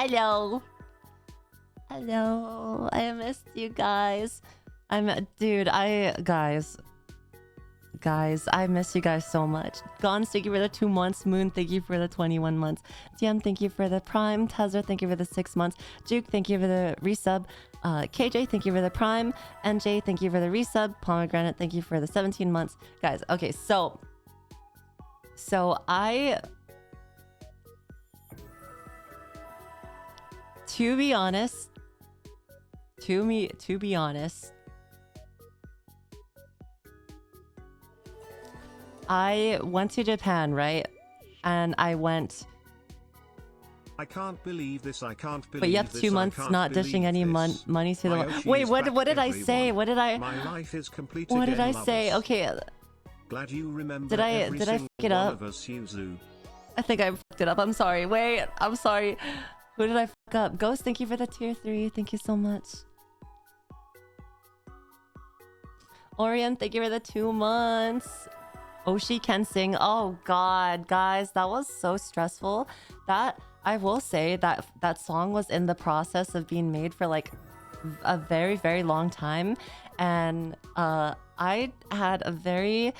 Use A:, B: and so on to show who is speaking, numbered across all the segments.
A: Hello. Hello. I missed you guys. Guys, I miss you guys so much. Gons, thank you for the 2 months. Moon, thank you for the 21 months. TM, thank you for the Prime. Tezzer, thank you for the 6 months. Juke, thank you for the resub. KJ, thank you for the Prime. NJ, thank you for the resub. Pomegranate, thank you for the 17 months. Guys, okay, so I... To be honest, I went to Japan, right? And I went...
B: I can't believe this, I can't believe this.
A: But you have 2 months not dishing any money to the... Wait, what did I say? What did I...
B: My life is complete.
A: What did I say? Okay.
B: Glad you remember.
A: Did I fuck it up?
B: Yuzu.
A: I think I fucked it up. I'm sorry. Wait, I'm sorry. Who did I fuck up? Ghost, thank you for the tier 3. Thank you so much. Orion, thank you for the 2 months. Oshi can sing. Oh god, guys, that was so stressful. That I will say that that song was in the process of being made for like a very, very long time, and I had a very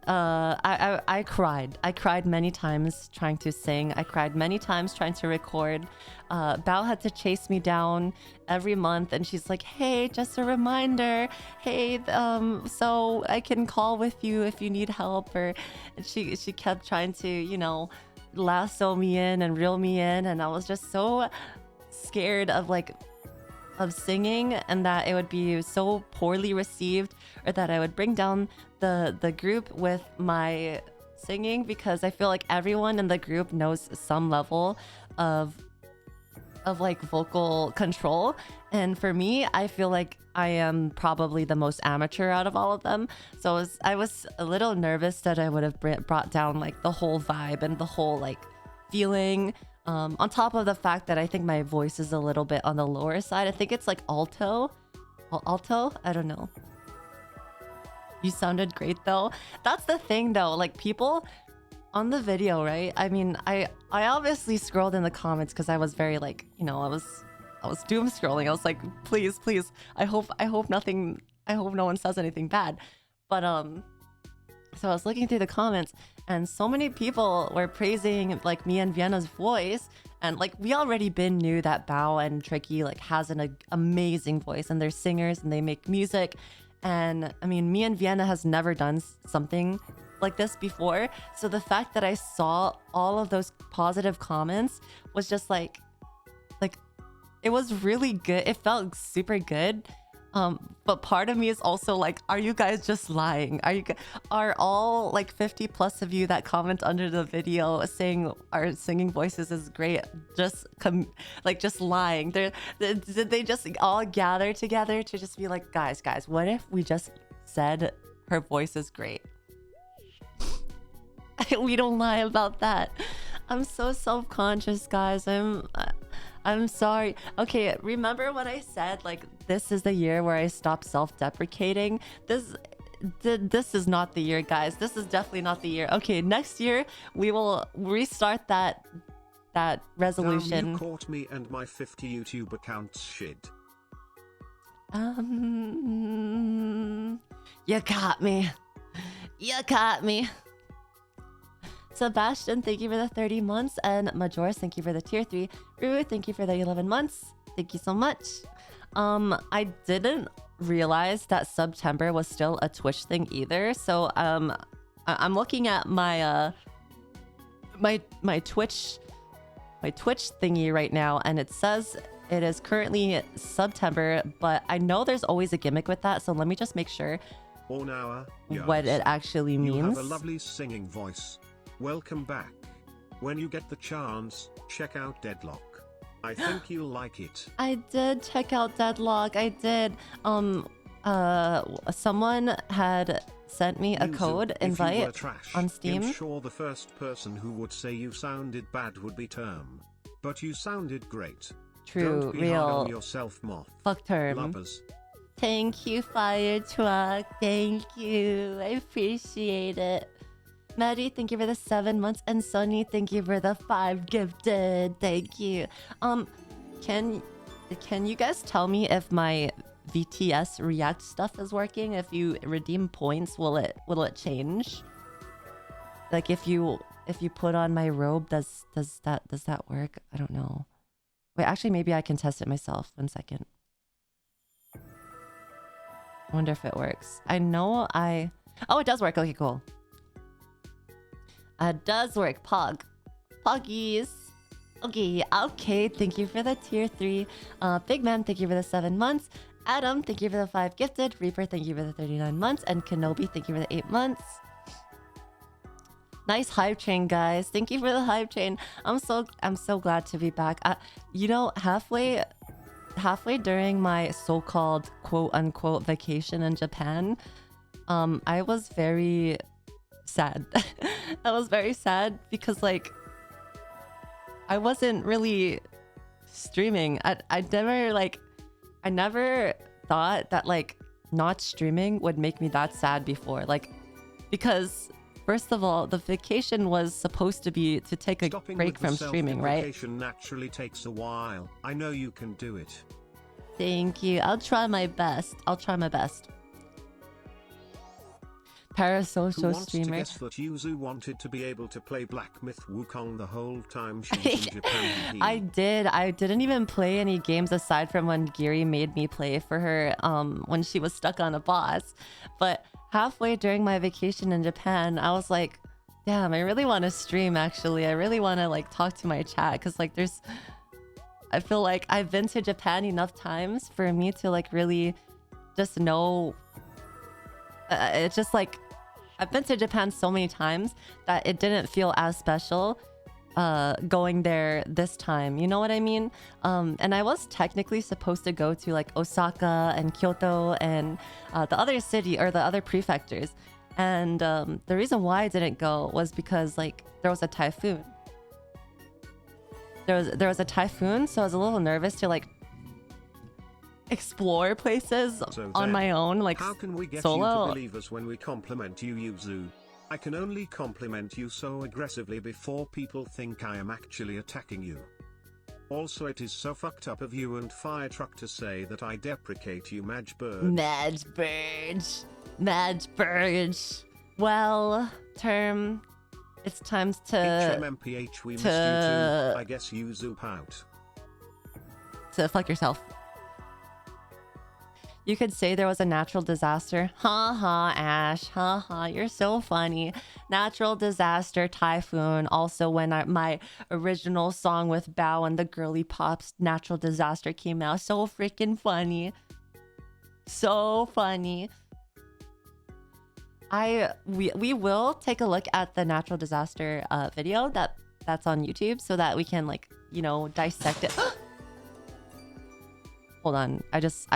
A: I cried many times trying to sing. I cried many times trying to record. Bao had to chase me down every month, and she's like, hey, just a reminder, hey, so I can call with you if you need help. Or and she kept trying to, you know, lasso me in and reel me in, and I was just so scared of singing, and that it would be so poorly received, or that I would bring down the group with my singing, because I feel like everyone in the group knows some level of like vocal control, and for me, I feel like I am probably the most amateur out of all of them. So I was a little nervous that I would have brought down like the whole vibe and the whole like feeling. On top of the fact that I think my voice is a little bit on the lower side. I think it's like alto. I don't know. You sounded great though. That's the thing though. Like people on the video, right? I mean, I obviously scrolled in the comments because I was very like, you know, I was doom scrolling. I was like, please, I hope no one says anything bad. But so I was looking through the comments, and so many people were praising like me and Vienna's voice, and like we already knew that Bao and Tricky like has an amazing voice, and they're singers and they make music. And I mean, me and Vienna has never done something like this before, so the fact that I saw all of those positive comments was just like it was really good. It felt super good. But part of me is also like, are you guys just lying? Are all like 50 plus of you that comment under the video saying our singing voices is great just lying? Did they just all gather together to just be like, guys, what if we just said her voice is great? We don't lie about that. I'm so self-conscious, guys. I'm sorry. Okay, remember when I said like this is the year where I stop self-deprecating? This is not the year, guys. This is definitely not the year. Okay, next year we will restart that resolution.
B: Damn, you caught me and my 50 YouTube accounts shit.
A: You caught me. You caught me. Sebastian, thank you for the 30 months. And Majoris, thank you for the tier 3. Ruru, thank you for the 11 months. Thank you so much. I didn't realize that September was still a Twitch thing either. So I'm looking at my my Twitch thingy right now, and it says it is currently September, but I know there's always a gimmick with that. So let me just make sure what it actually means.
B: You have a lovely singing voice. Welcome back. When you get the chance, check out Deadlock. I think you'll like it.
A: I did check out Deadlock. I did. Someone had sent me a code invite on Steam.
B: I'm sure the first person who would say you sounded bad would be Term. But you sounded great.
A: True,
B: Don't be
A: real.
B: hard on yourself, Moth.
A: Fuck Term.
B: Lovers.
A: Thank you, Fire Truck. Thank you. I appreciate it. Maddie, thank you for the 7 months. And Sunny, thank you for the 5 gifted. Thank you. Can you guys tell me if my VTS React stuff is working? If you redeem points, will it change? Like if you put on my robe, does that work? I don't know. Wait, actually maybe I can test it myself. 1 second. I wonder if it works. I know oh, it does work. Okay, cool. It does work. Poggies. Okay, thank you for the tier 3. Big Man, thank you for the 7 months. Adam, thank you for the 5 gifted. Reaper, thank you for the 39 months. And Kenobi, thank you for the 8 months. Nice hype train, guys. Thank you for the hype train. I'm so glad to be back. You know, halfway during my so-called quote-unquote vacation in Japan, I was very sad. I was very sad because like I wasn't really streaming. I never thought that like not streaming would make me that sad before. Like, because first of all, the vacation was supposed to be to take a break from streaming, right?
B: Vacation naturally takes a while. I know you can do it.
A: Thank you. I'll try my best. Parasocial streamer.
B: Who wants to guess that Yuzu wanted to be able to play Black Myth Wukong the whole time she's in Japan?
A: I did. I didn't even play any games aside from when Giri made me play for her when she was stuck on a boss. But halfway during my vacation in Japan, I was like, damn, I really want to stream actually. I really want to like talk to my chat because like I feel like I've been to Japan enough times for me to like really just know. It's just like I've been to Japan so many times that it didn't feel as special going there this time. You know what I mean? And I was technically supposed to go to like Osaka and Kyoto and the other city or the other prefectures. And the reason why I didn't go was because like there was a typhoon. There was a typhoon, so I was a little nervous to like explore places on my own, like
B: how can we get
A: solo.
B: You to believe us when we compliment you, Yuzu? I can only compliment you so aggressively before people think I am actually attacking you. Also, it is so fucked up of you and Firetruck to say that I deprecate you, Madge Bird.
A: Madge Bird. Well, Term, it's time to
B: HMMPH, we missed you too. I guess you zoop out.
A: To fuck yourself. You could say there was a natural disaster. Ha ha, Ash. Ha ha, you're so funny. Natural disaster, typhoon. Also, when my original song with Bao and the Girly Pops, Natural Disaster, came out. So freaking funny. So funny. We will take a look at the natural disaster video that's on YouTube so that we can like, you know, dissect it. Hold on. I just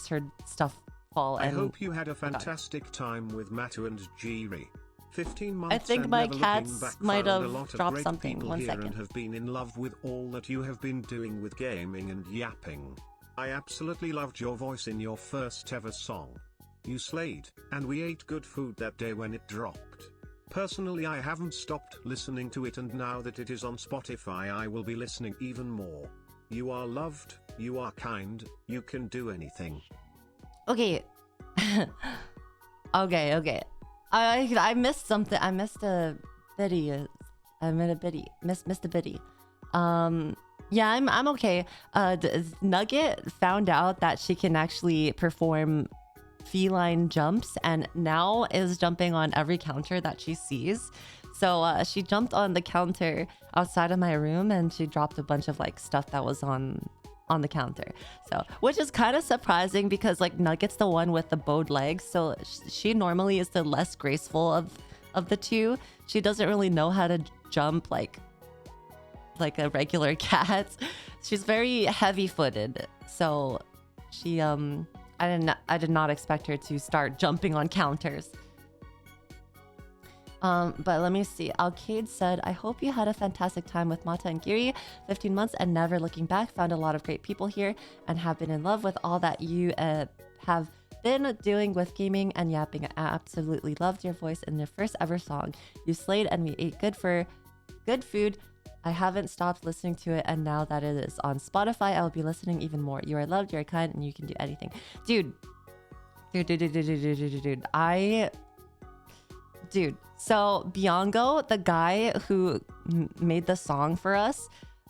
A: heard stuff fall.
B: I hope you had a fantastic time with Matu and Jiri. 15 months.
A: I think my cats might have dropped something. 1 second.
B: And have been in love with all that you have been doing with gaming and yapping. I absolutely loved your voice in your first ever song. You slayed, and we ate good food that day when it dropped. Personally, I haven't stopped listening to it, and now that it is on Spotify, I will be listening even more. You are loved, you are kind, you can do anything.
A: Okay. Okay. I missed something. I missed a biddy. Missed a biddy. Yeah, I'm okay. Nugget found out that she can actually perform feline jumps and now is jumping on every counter that she sees. So she jumped on the counter outside of my room and she dropped a bunch of like stuff that was on the counter. So, which is kind of surprising because like Nugget's the one with the bowed legs. So she normally is the less graceful of the two. She doesn't really know how to jump like a regular cat. She's very heavy-footed. So she I did not expect her to start jumping on counters. But let me see. Alcade said, I hope you had a fantastic time with Mata and Giri. 15 months and never looking back. Found a lot of great people here and have been in love with all that you have been doing with gaming and yapping. I absolutely loved your voice in your first ever song. You slayed and we ate good food. I haven't stopped listening to it, and now that it is on Spotify, I will be listening even more. You are loved, you are kind, and you can do anything. Dude. So Biongo, the guy who made the song for us,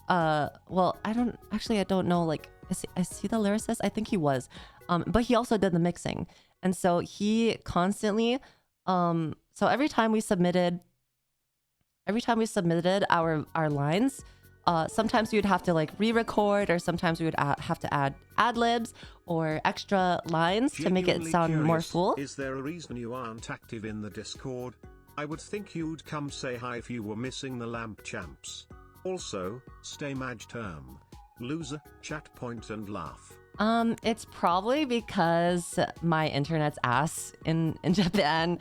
A: well, I don't know, like, is he the lyricist? I think he was. But he also did the mixing. And so he constantly, so every time we submitted our lines, sometimes we would have to like re-record, or sometimes we would have to add ad-libs or extra lines to make it sound more full.
B: Is there a reason you aren't active in the Discord? I would think you'd come say hi if you were missing the lamp champs. Also, stay maj term. Loser, chat point and laugh.
A: It's probably because my internet's ass in Japan.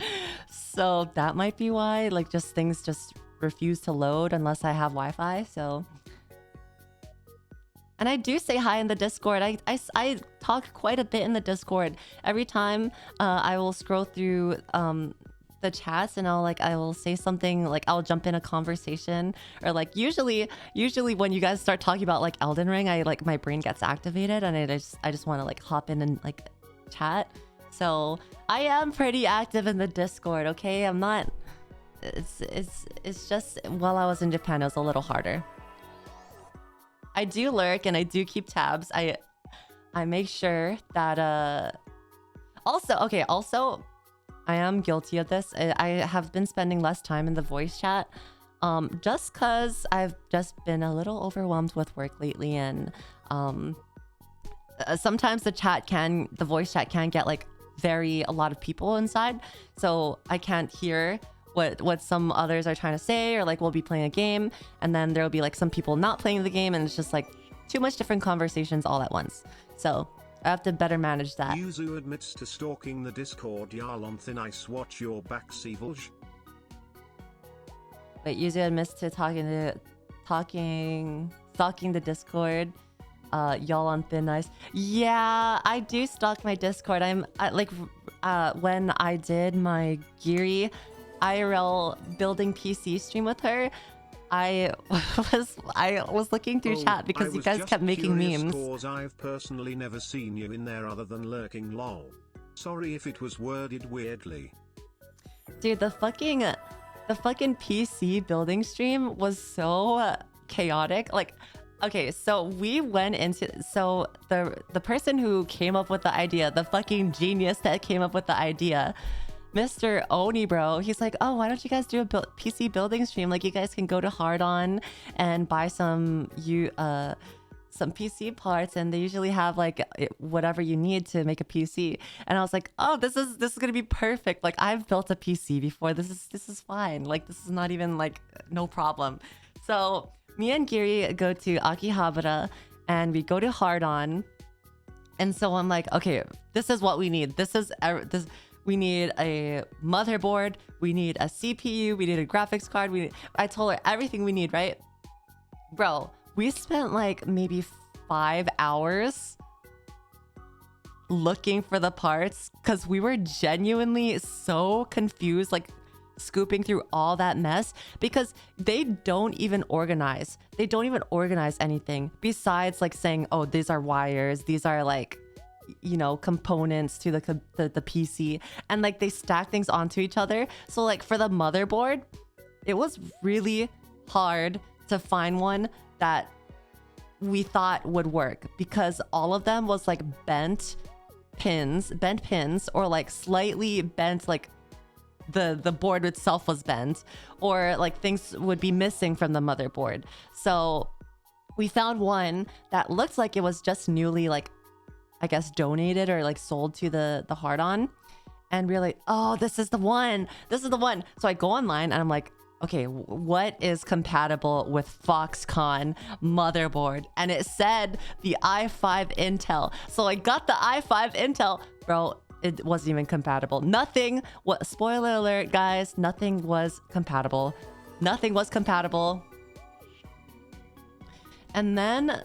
A: So that might be why, like, things just refuse to load unless I have Wi-Fi. So, and I do say hi in the Discord. I talk quite a bit in the Discord. Every time I will scroll through the chats, and I will say something, like I'll jump in a conversation, or like usually when you guys start talking about like Elden Ring, my brain gets activated and I just want to like hop in and like chat. So I am pretty active in the Discord, okay? I'm not, it's just while I was in Japan it was a little harder. I do lurk and I do keep tabs. I make sure that also I am guilty of this. I have been spending less time in the voice chat, just because I've just been a little overwhelmed with work lately, and sometimes the voice chat can get like a lot of people inside, so I can't hear what some others are trying to say, or like we'll be playing a game and then there'll be like some people not playing the game, and it's just like too much different conversations all at once. So I have to better manage that.
B: Yuzu admits to stalking the Discord. Y'all on thin ice, watch your back, Sevilge.
A: Wait, Yuzu admits to stalking the Discord. Y'all on thin ice. Yeah, I do stalk my Discord. When I did my Geary IRL building PC stream with her, I was looking through chat because you guys kept making memes.
B: Cause I've personally never seen you in there other than lurking, lol. Sorry if it was worded weirdly.
A: Dude, the fucking PC building stream was so chaotic. Like, okay, so we went into, the person who came up with the idea, the fucking genius that came up with the idea, Mr. OniBro, he's like, oh, why don't you guys do a PC building stream? Like, you guys can go to Hard On and buy some PC parts, and they usually have like whatever you need to make a PC. And I was like, oh, this is gonna be perfect. Like, I've built a PC before. This is fine. Like, this is not even like no problem. So me and Giri go to Akihabara and we go to Hard On. And so I'm like, okay, this is what we need. We need a motherboard, we need a CPU, we need a graphics card. I told her everything we need, right? Bro, we spent like maybe 5 hours looking for the parts because we were genuinely so confused, like scooping through all that mess, because they don't even organize. They don't even organize anything besides like saying, oh, these are wires, these are like, you know, components to the PC, and like they stack things onto each other. So like for the motherboard, it was really hard to find one that we thought would work, because all of them was like bent pins, or like slightly bent, like the board itself was bent, or like things would be missing from the motherboard. So we found one that looked like it was just newly, like, I guess donated or like sold to the Hard On, and we're like, oh, this is the one. So I go online and I'm like, okay, what is compatible with Foxconn motherboard? And it said the i5 Intel. So I got the i5 Intel, bro. It wasn't even compatible. Nothing. What? Spoiler alert, guys. Nothing was compatible. And then,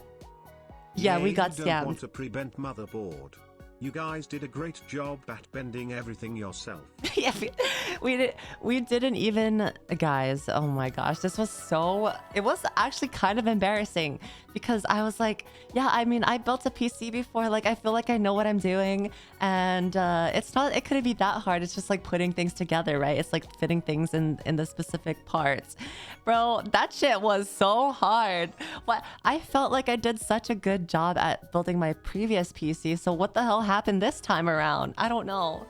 A: yeah, we got scammed.
B: Want a pre-bent motherboard. You guys did a great job at bending everything yourself.
A: Yeah, we didn't even, guys, oh my gosh, this was so, it was actually kind of embarrassing because I was like, yeah, I mean, I built a PC before, like I feel like I know what I'm doing, and it couldn't be that hard. It's just like putting things together, right? It's like fitting things in the specific parts. Bro, that shit was so hard. But I felt like I did such a good job at building my previous PC, so what the hell happened this time around? I don't know.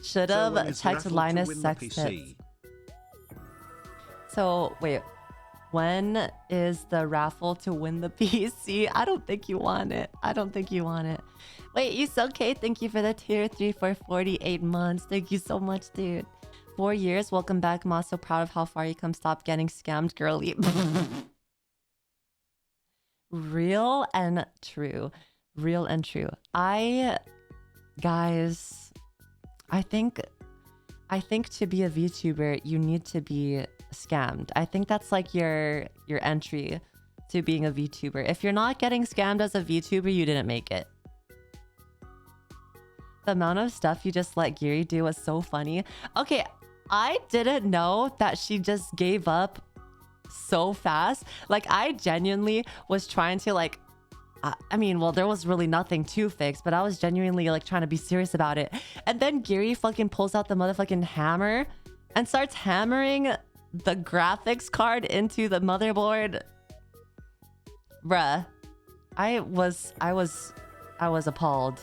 A: Should have checked Linus sex tips. So wait, when is the raffle to win the PC? I don't think you want it. I don't think you want it. Wait, Yusuke, thank you for the tier 3 for 48 months. Thank you so much, dude. 4 years. Welcome back. I'm so proud of how far you come. Stop getting scammed, girly. Real and true. Real and true. Guys, I think to be a VTuber, you need to be scammed. I think that's like your entry to being a VTuber. If you're not getting scammed as a VTuber, you didn't make it. The amount of stuff you just let Giri do was so funny. Okay, I didn't know that she just gave up so fast. Like, I genuinely was trying to like, I mean, well, there was really nothing to fix, but I was genuinely like trying to be serious about it. And then Giri fucking pulls out the motherfucking hammer and starts hammering the graphics card into the motherboard. Bruh, I was appalled.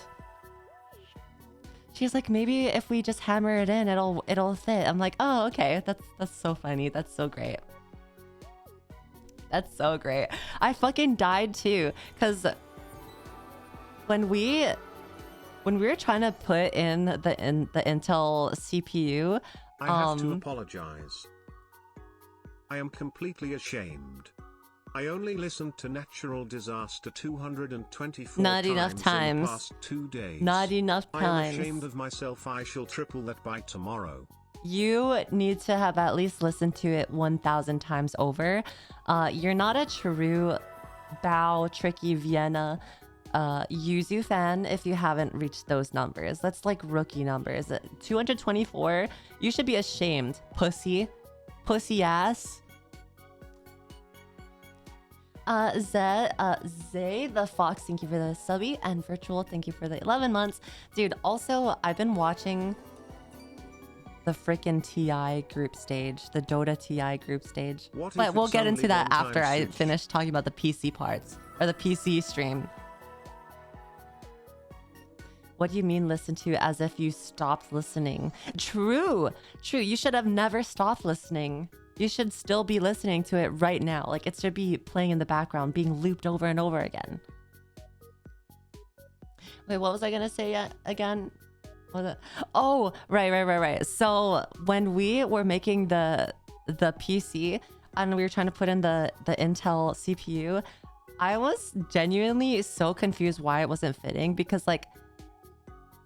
A: She's like, maybe if we just hammer it in, it'll fit. I'm like, oh, okay, that's so funny. That's so great. That's so great. I fucking died too, because when we were trying to put in the Intel CPU,
B: I have to apologize. I am completely ashamed. I only listened to Natural Disaster 224
A: not enough times
B: in the past 2 days.
A: Not enough times.
B: I am ashamed of myself. I shall triple that by tomorrow.
A: You need to have at least listened to it 1,000 times over. You're not a true Bao Tricky Vienna Yuzu fan if you haven't reached those numbers. That's like rookie numbers. 224. You should be ashamed, pussy ass. Zay the Fox, thank you for the subby, and Virtual, thank you for the 11 months. Dude, also, I've been watching the freaking TI group stage, the Dota TI group stage. But we'll get into that after I finish talking about the PC parts, or the PC stream. What do you mean listen to as if you stopped listening? True. You should have never stopped listening. You should still be listening to it right now. Like, it should be playing in the background, being looped over and over again. Wait, what was I gonna say again? Oh, right. So when we were making the PC and we were trying to put in the Intel CPU, I was genuinely so confused why it wasn't fitting, because like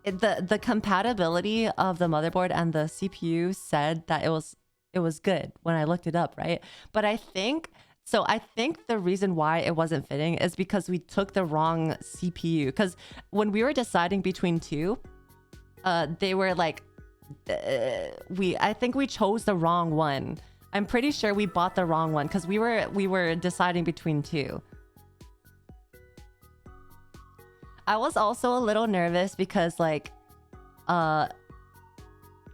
A: the compatibility of the motherboard and the CPU said that it was good when I looked it up, right? But I think the reason why it wasn't fitting is because we took the wrong CPU. Because when we were deciding between two, they were like, I think we chose the wrong one. I'm pretty sure we bought the wrong one because we were deciding between two. I was also a little nervous because like,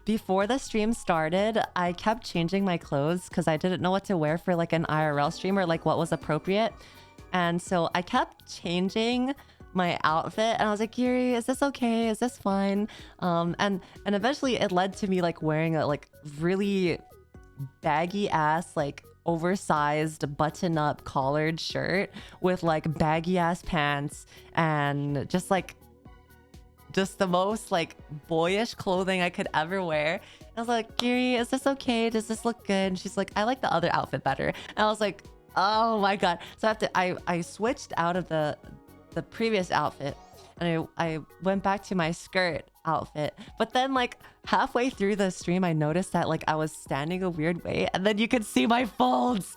A: before the stream started, I kept changing my clothes because I didn't know what to wear for like an IRL stream, or like what was appropriate. And so I kept changing my outfit and I was like, Giri, is this okay? Is this fine? And eventually it led to me like wearing a like really baggy ass, like oversized button up collared shirt with like baggy ass pants and just the most like boyish clothing I could ever wear. And I was like, Giri, is this okay? Does this look good? And she's like, I like the other outfit better. And I was like, oh my god. So I switched out of the previous outfit and I went back to my skirt outfit. But then like halfway through the stream, I noticed that like I was standing a weird way and then you could see my folds.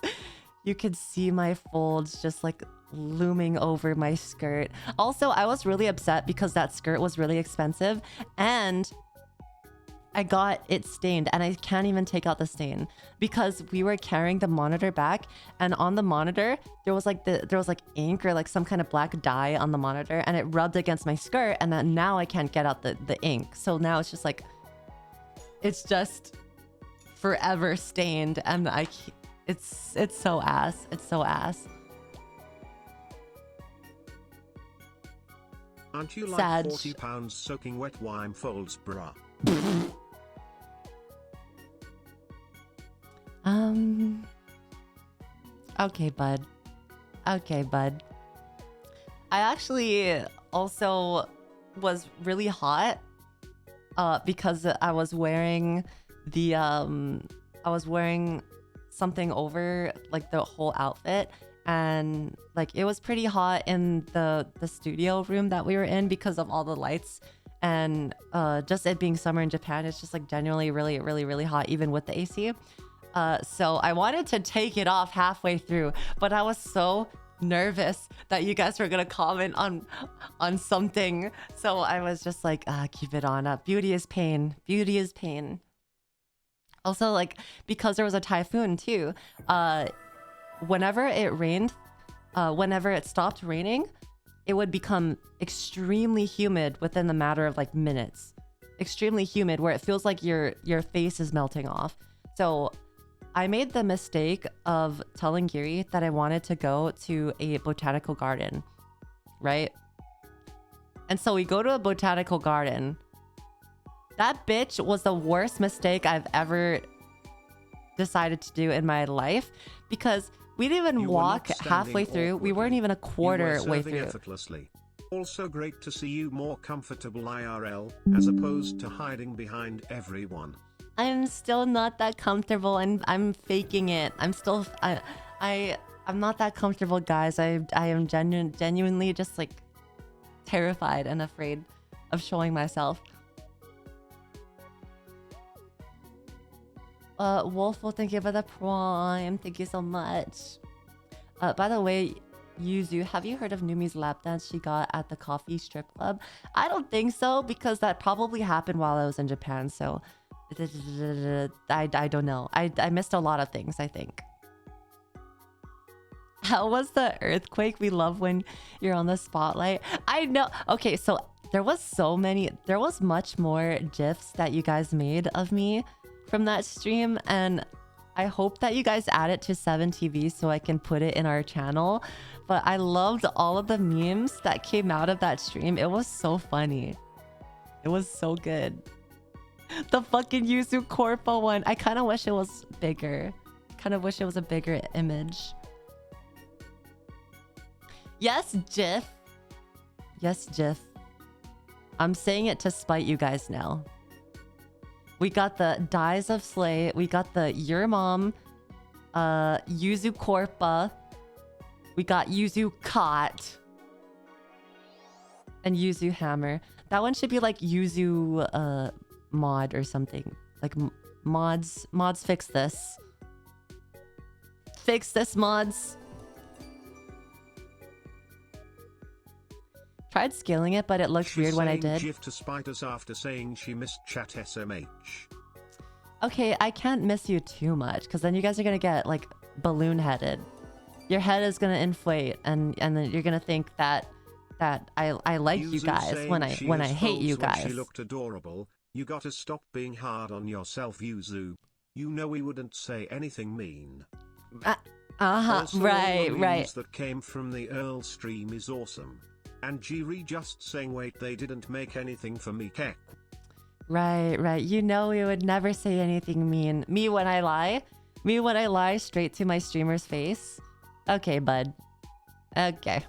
A: You could see my folds just like looming over my skirt. Also, I was really upset because that skirt was really expensive and I got it stained and I can't even take out the stain because we were carrying the monitor back, and on the monitor there was like ink or like some kind of black dye on the monitor, and it rubbed against my skirt, and then now I can't get out the ink. So now it's just forever stained, and it's so ass. It's so ass.
B: Aren't you like
A: Sad.
B: 40 pounds soaking wet wine folds, bruh?
A: Okay, bud. Okay, bud. I actually also was really hot because I was wearing the I was wearing something over like the whole outfit, and like it was pretty hot in the studio room that we were in because of all the lights, and just it being summer in Japan, it's just like genuinely really hot even with the AC. So I wanted to take it off halfway through, but I was so nervous that you guys were gonna comment on something, so I was just like, keep it on up. Beauty is pain. Beauty is pain. Also, like, because there was a typhoon too, whenever it rained, whenever it stopped raining, it would become extremely humid within the matter of like minutes. Extremely humid, where it feels like your face is melting off. So I made the mistake of telling Giri that I wanted to go to a botanical garden, right? And so we go to a botanical garden. That bitch was the worst mistake I've ever decided to do in my life, because we didn't even walk halfway through. We weren't even a quarter way through.
B: Effortlessly. Also great to see you more comfortable IRL, as opposed to hiding behind everyone.
A: I'm still not that comfortable, and I'm faking it. I'm not that comfortable, guys. I am genuinely just like terrified and afraid of showing myself. Wolful, thank you for the prime. Thank you so much. By the way, Yuzu, have you heard of Numi's lap dance she got at the coffee strip club? I don't think so, because that probably happened while I was in Japan, so I don't know. I missed a lot of things, I think. How was the earthquake? We love when you're on the spotlight. I know. Okay, so there was much more GIFs that you guys made of me from that stream, and I hope that you guys add it to 7TV so I can put it in our channel. But I loved all of the memes that came out of that stream. It was so funny. It was so good. The fucking Yuzu Corpo one. I kind of wish it was bigger. Kind of wish it was a bigger image. Yes, Jiff. Yes, Jiff. I'm saying it to spite you guys now. We got the Dies of Slay. We got the Your Mom. Yuzu Corpa. We got Yuzu Cot. And Yuzu Hammer. That one should be like Yuzu mod or something. Like mods fix this. Fix this, mods. Tried scaling it, but it looked weird when I did.
B: GIF to spite us after saying she missed chat SMH.
A: Okay, I can't miss you too much, because then you guys are gonna get like balloon headed. Your head is gonna inflate, and then you're gonna think that I like you guys when I hate you guys.
B: She looked adorable. You gotta stop being hard on yourself, Yuzu. You know we wouldn't say anything mean.
A: Also, right.
B: That came from the Earl stream is awesome. And Jiri just saying, wait, they didn't make anything for me, kek.
A: Right. You know we would never say anything mean. Me when I lie straight to my streamer's face. Okay, bud. Okay.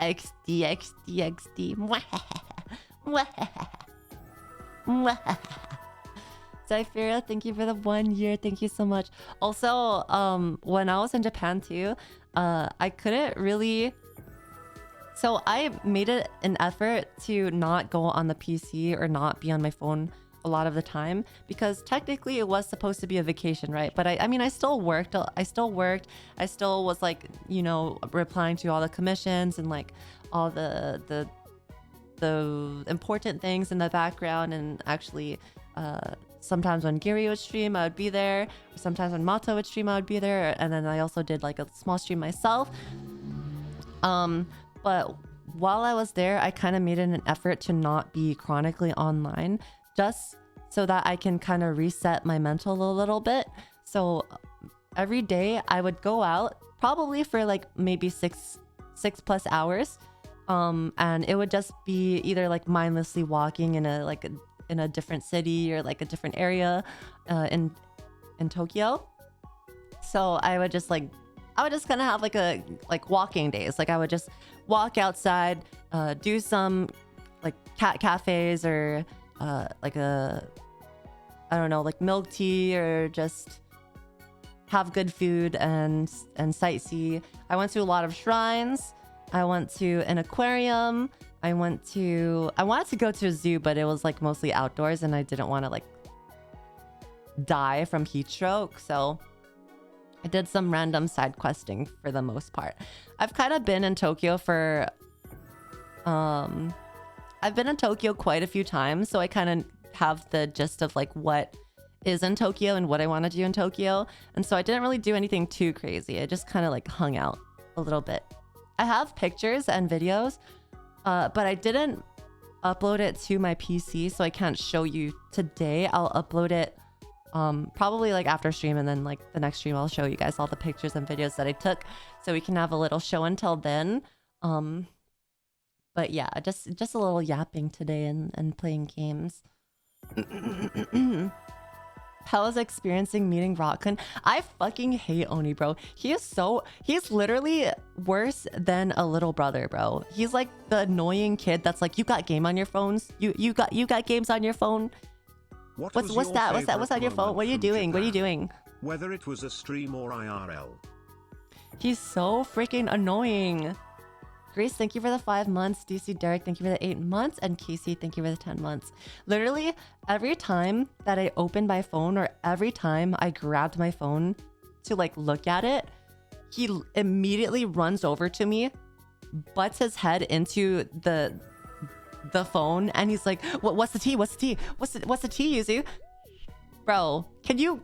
A: XD. Zyphira, thank you for the 1 year. Thank you so much. Also, when I was in Japan too, I couldn't really... So I made it an effort to not go on the PC or not be on my phone a lot of the time, because technically it was supposed to be a vacation, right? But I mean, I still worked. I still was like, you know, replying to all the commissions and like all the important things in the background. And actually, sometimes when Giri would stream, I would be there. Sometimes when Mato would stream, I would be there. And then I also did like a small stream myself. But while I was there, I kind of made it an effort to not be chronically online, just so that I can kind of reset my mental a little bit. So every day I would go out, probably for like maybe six plus hours. And it would just be either like mindlessly walking in a different city or like a different area in Tokyo. So I would just kind of have like walking days. Like I would just walk outside, do some like cat cafes or like I don't know, like milk tea, or just have good food and sightsee. I went to a lot of shrines. I went to an aquarium. I wanted to go to a zoo, but it was like mostly outdoors and I didn't want to like die from heat stroke. So I did some random side questing for the most part. I've kind of been in Tokyo for I've been in Tokyo quite a few times, so I kind of have the gist of like what is in Tokyo and what I want to do in Tokyo. And so I didn't really do anything too crazy. I just kind of like hung out a little bit. I have pictures and videos, but I didn't upload it to my PC, so I can't show you today. I'll upload it probably like after stream, and then like the next stream I'll show you guys all the pictures and videos that I took, so we can have a little show until then. But yeah, just a little yapping today and playing games. How was experiencing meeting Rockun? I fucking hate OniBro. He's literally worse than a little brother, bro. He's like the annoying kid that's like, you got game on your phones? You got games on your phone? What's that? What's on your phone? What are you doing? What are you doing?
B: Whether it was a stream or IRL.
A: He's so freaking annoying. Grace, thank you for the 5 months. DC Derek, thank you for the 8 months. And Casey, thank you for the 10 months. Literally, every time that I opened my phone, or every time I grabbed my phone to like look at it, he immediately runs over to me, butts his head into the phone, and he's like, what's the tea? What's the tea? What's the tea, Yuzu? Bro, can you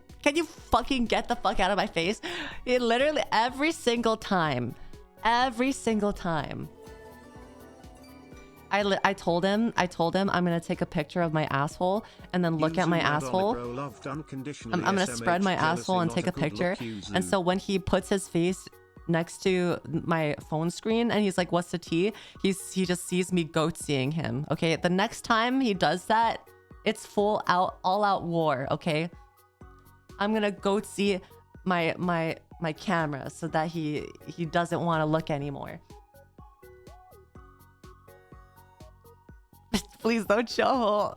A: fucking get the fuck out of my face? It literally every single time I told him I'm gonna take a picture of my asshole and then look at my asshole. I'm gonna spread my asshole and take a picture. And so when he puts his face next to my phone screen and he's like, what's the tea? He just sees me goat-seeing him. Okay, the next time he does that, it's all out war. Okay, I'm gonna goat-see my camera so that he doesn't want to look anymore. Please don't show.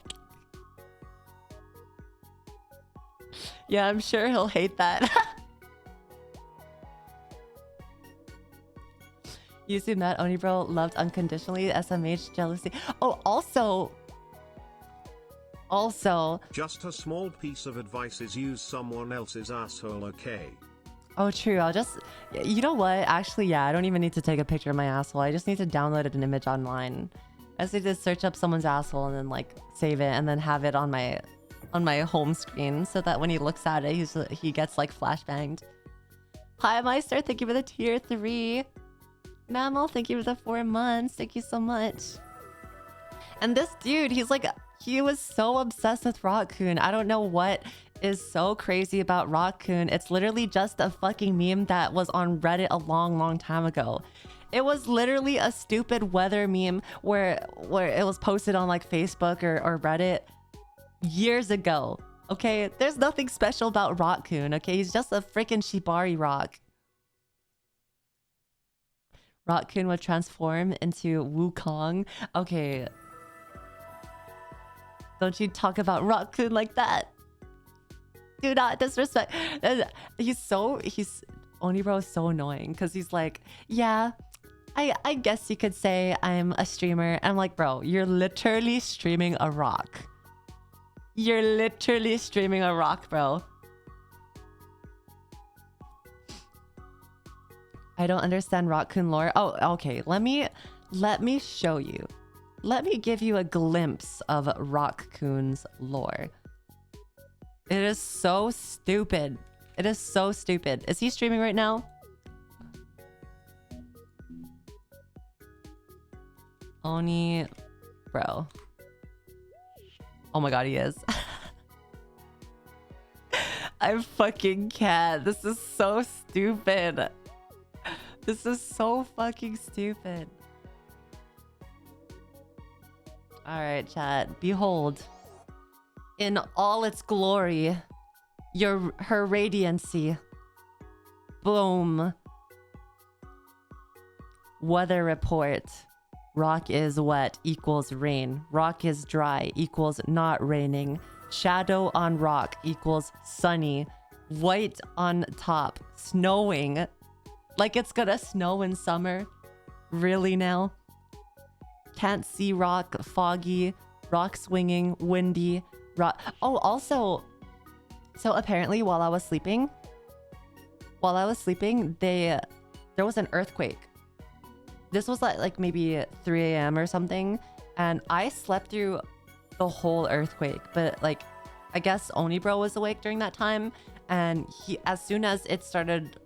A: Yeah, I'm sure he'll hate that. Yuzu met OniBro, loved unconditionally, SMH, jealousy. Oh, also,
B: just a small piece of advice is use someone else's asshole, okay?
A: Oh, true. I'll just... You know what? Actually, yeah, I don't even need to take a picture of my asshole. I just need to download an image online. I just need to search up someone's asshole and then like save it and then have it on my home screen so that when he looks at it, he gets like flashbanged. Hi, Meister. Thank you for the tier 3. Mammal, thank you for the 4 months. Thank you so much. And this dude, he was so obsessed with Rockun. I don't know what is so crazy about Rockun. It's literally just a fucking meme that was on Reddit a long time ago. It was literally a stupid weather meme where it was posted on like Facebook or Reddit years ago. Okay, there's nothing special about Rockun. Okay, he's just a freaking Shibari rock. Rockun would transform into Wukong. Okay, don't you talk about Rockun like that. Do not disrespect. OniBro is so annoying because he's like, yeah, I guess you could say I'm a streamer. I'm like, bro, you're literally streaming a rock. You're literally streaming a rock, bro. I don't understand Rock-kun lore. Oh, okay. Let me show you. Let me give you a glimpse of Rock-kun's lore. It is so stupid. It is so stupid. Is he streaming right now? OniBro. Oh my god, he is. I fucking can't. This is so stupid. This is so fucking stupid. Alright, chat. Behold. In all its glory. Her radiancy. Boom. Weather report. Rock is wet equals rain. Rock is dry equals not raining. Shadow on rock equals sunny. White on top. Snowing. Like it's gonna snow in summer. Really now? Can't see rock. Foggy. Rock swinging. Windy. Rock. Oh, also. So apparently while I was sleeping, there was an earthquake. This was like maybe 3 a.m. or something. And I slept through the whole earthquake. But like, I guess OniBro was awake during that time. And he, as soon as it started,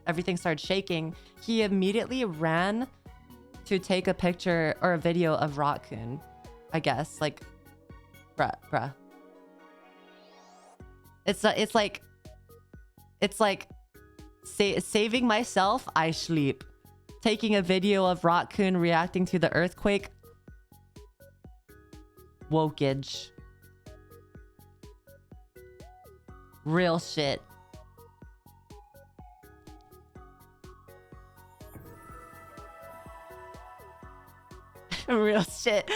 A: everything started shaking, he immediately ran to take a picture or a video of Rock-kun. I guess, like, bruh. It's like saving myself, I sleep. Taking a video of Rock-kun reacting to the earthquake. Wokage. Real shit. Real shit.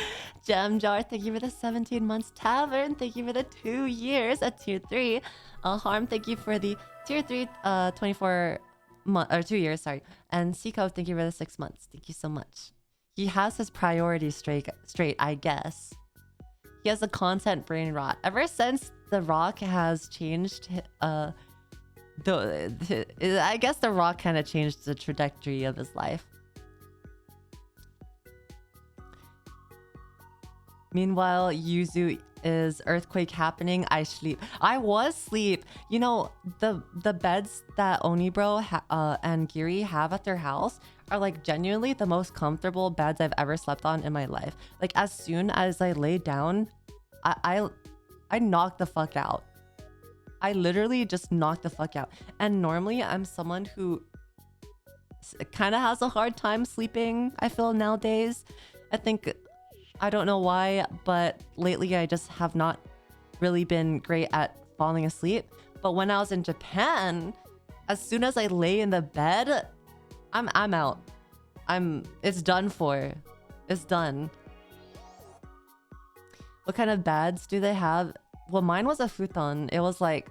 A: Gem Jar, thank you for the 17 months. Tavern, thank you for the 2 years at tier 3. Harm, thank you for the tier 3 24 months, or 2 years, sorry. And Seiko, thank you for the 6 months. Thank you so much. He has his priorities straight, I guess. He has a content brain rot. Ever since The Rock has changed, I guess The Rock kind of changed the trajectory of his life. Meanwhile, Yuzu is earthquake happening. I sleep. I was sleep. You know, the beds that OniBro and Giri have at their house are like genuinely the most comfortable beds I've ever slept on in my life. Like as soon as I lay down, I knock the fuck out. I literally just knock the fuck out. And normally I'm someone who kind of has a hard time sleeping, I feel nowadays. I don't know why, but lately I just have not really been great at falling asleep. But when I was in Japan, as soon as I lay in the bed, I'm out. It's done for. It's done. What kind of beds do they have? Well, mine was a futon. It was like,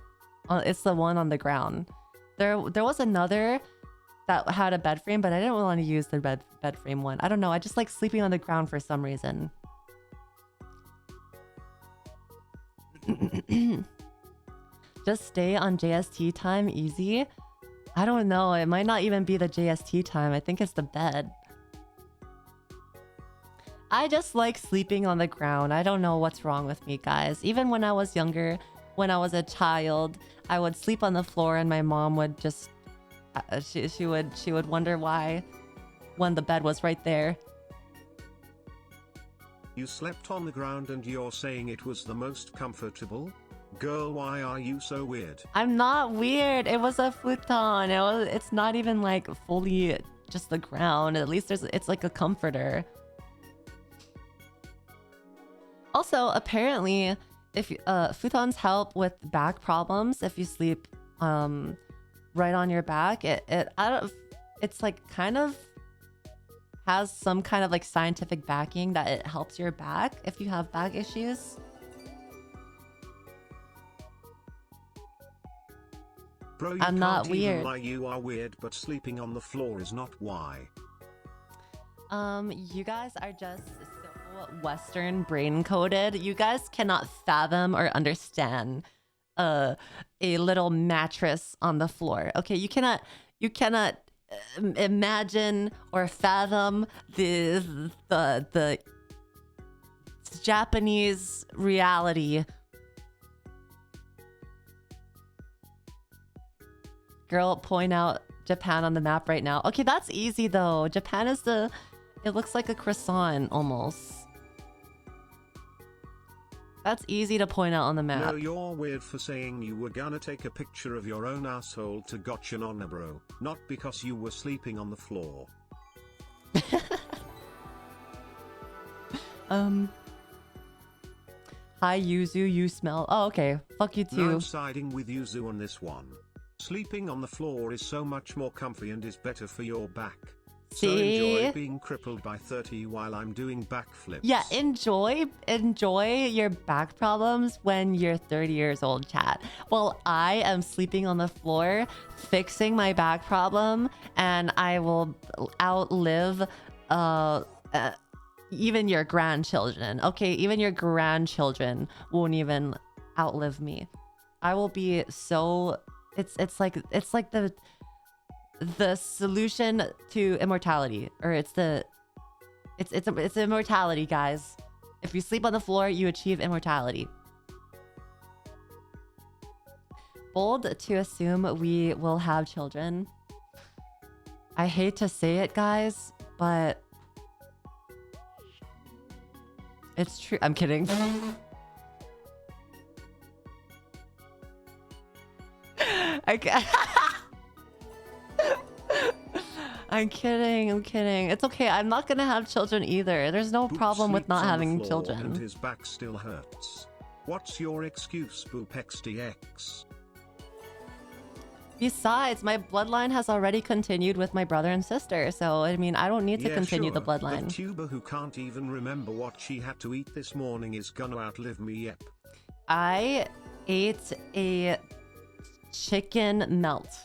A: it's the one on the ground. There was another that had a bed frame, but I didn't want to use the bed frame one. I don't know. I just like sleeping on the ground for some reason. Just stay on JST time, easy. I don't know. It might not even be the JST time. I think it's the bed. I just like sleeping on the ground. I don't know what's wrong with me, guys. Even when I was younger, when I was a child, I would sleep on the floor and my mom would just... she would wonder why when the bed was right there.
B: You slept on the ground and you're saying it was the most comfortable? Girl, why are you so weird?
A: I'm not weird. It was a futon. It's not even like fully just the ground. At least it's like a comforter. Also, apparently, if futons help with back problems, if you sleep right on your back, it's like kind of has some kind of like scientific backing that it helps your back if you have back issues.
B: Bro,
A: I'm not
B: can't even
A: weird.
B: lie, you are weird, but sleeping on the floor is not why.
A: You guys are just so Western brain coded. You guys cannot fathom or understand a little mattress on the floor. Okay, you cannot imagine or fathom the Japanese reality. Girl, point out Japan on the map right now. Okay, that's easy though. Japan is it looks like a croissant almost. That's easy to point out on the map.
B: No, you're weird for saying you were gonna take a picture of your own asshole to gotcha OniBro, not because you were sleeping on the floor.
A: Hi Yuzu, you smell. Oh, okay. Fuck you too.
B: I'm siding with Yuzu on this one. Sleeping on the floor is so much more comfy and is better for your back. So enjoy being crippled by 30 while I'm doing backflips.
A: Yeah, enjoy your back problems when you're 30 years old, chat. Well, I am sleeping on the floor, fixing my back problem, and I will outlive even your grandchildren. Okay, even your grandchildren won't even outlive me. I will be so it's like the solution to immortality, or it's immortality, guys. If you sleep on the floor, you achieve immortality. Bold to assume we will have children. I hate to say it, guys, but it's true. I'm kidding. I'm kidding. It's okay. I'm not gonna have children either. There's no problem with not having children.
B: And his back still hurts. What's your excuse, Boop XDX?
A: Besides, my bloodline has already continued with my brother and sister, so I mean, I don't need to continue the bloodline.
B: The VTuber who can't even remember what she had to eat this morning is gonna outlive me, yep.
A: I ate a chicken melt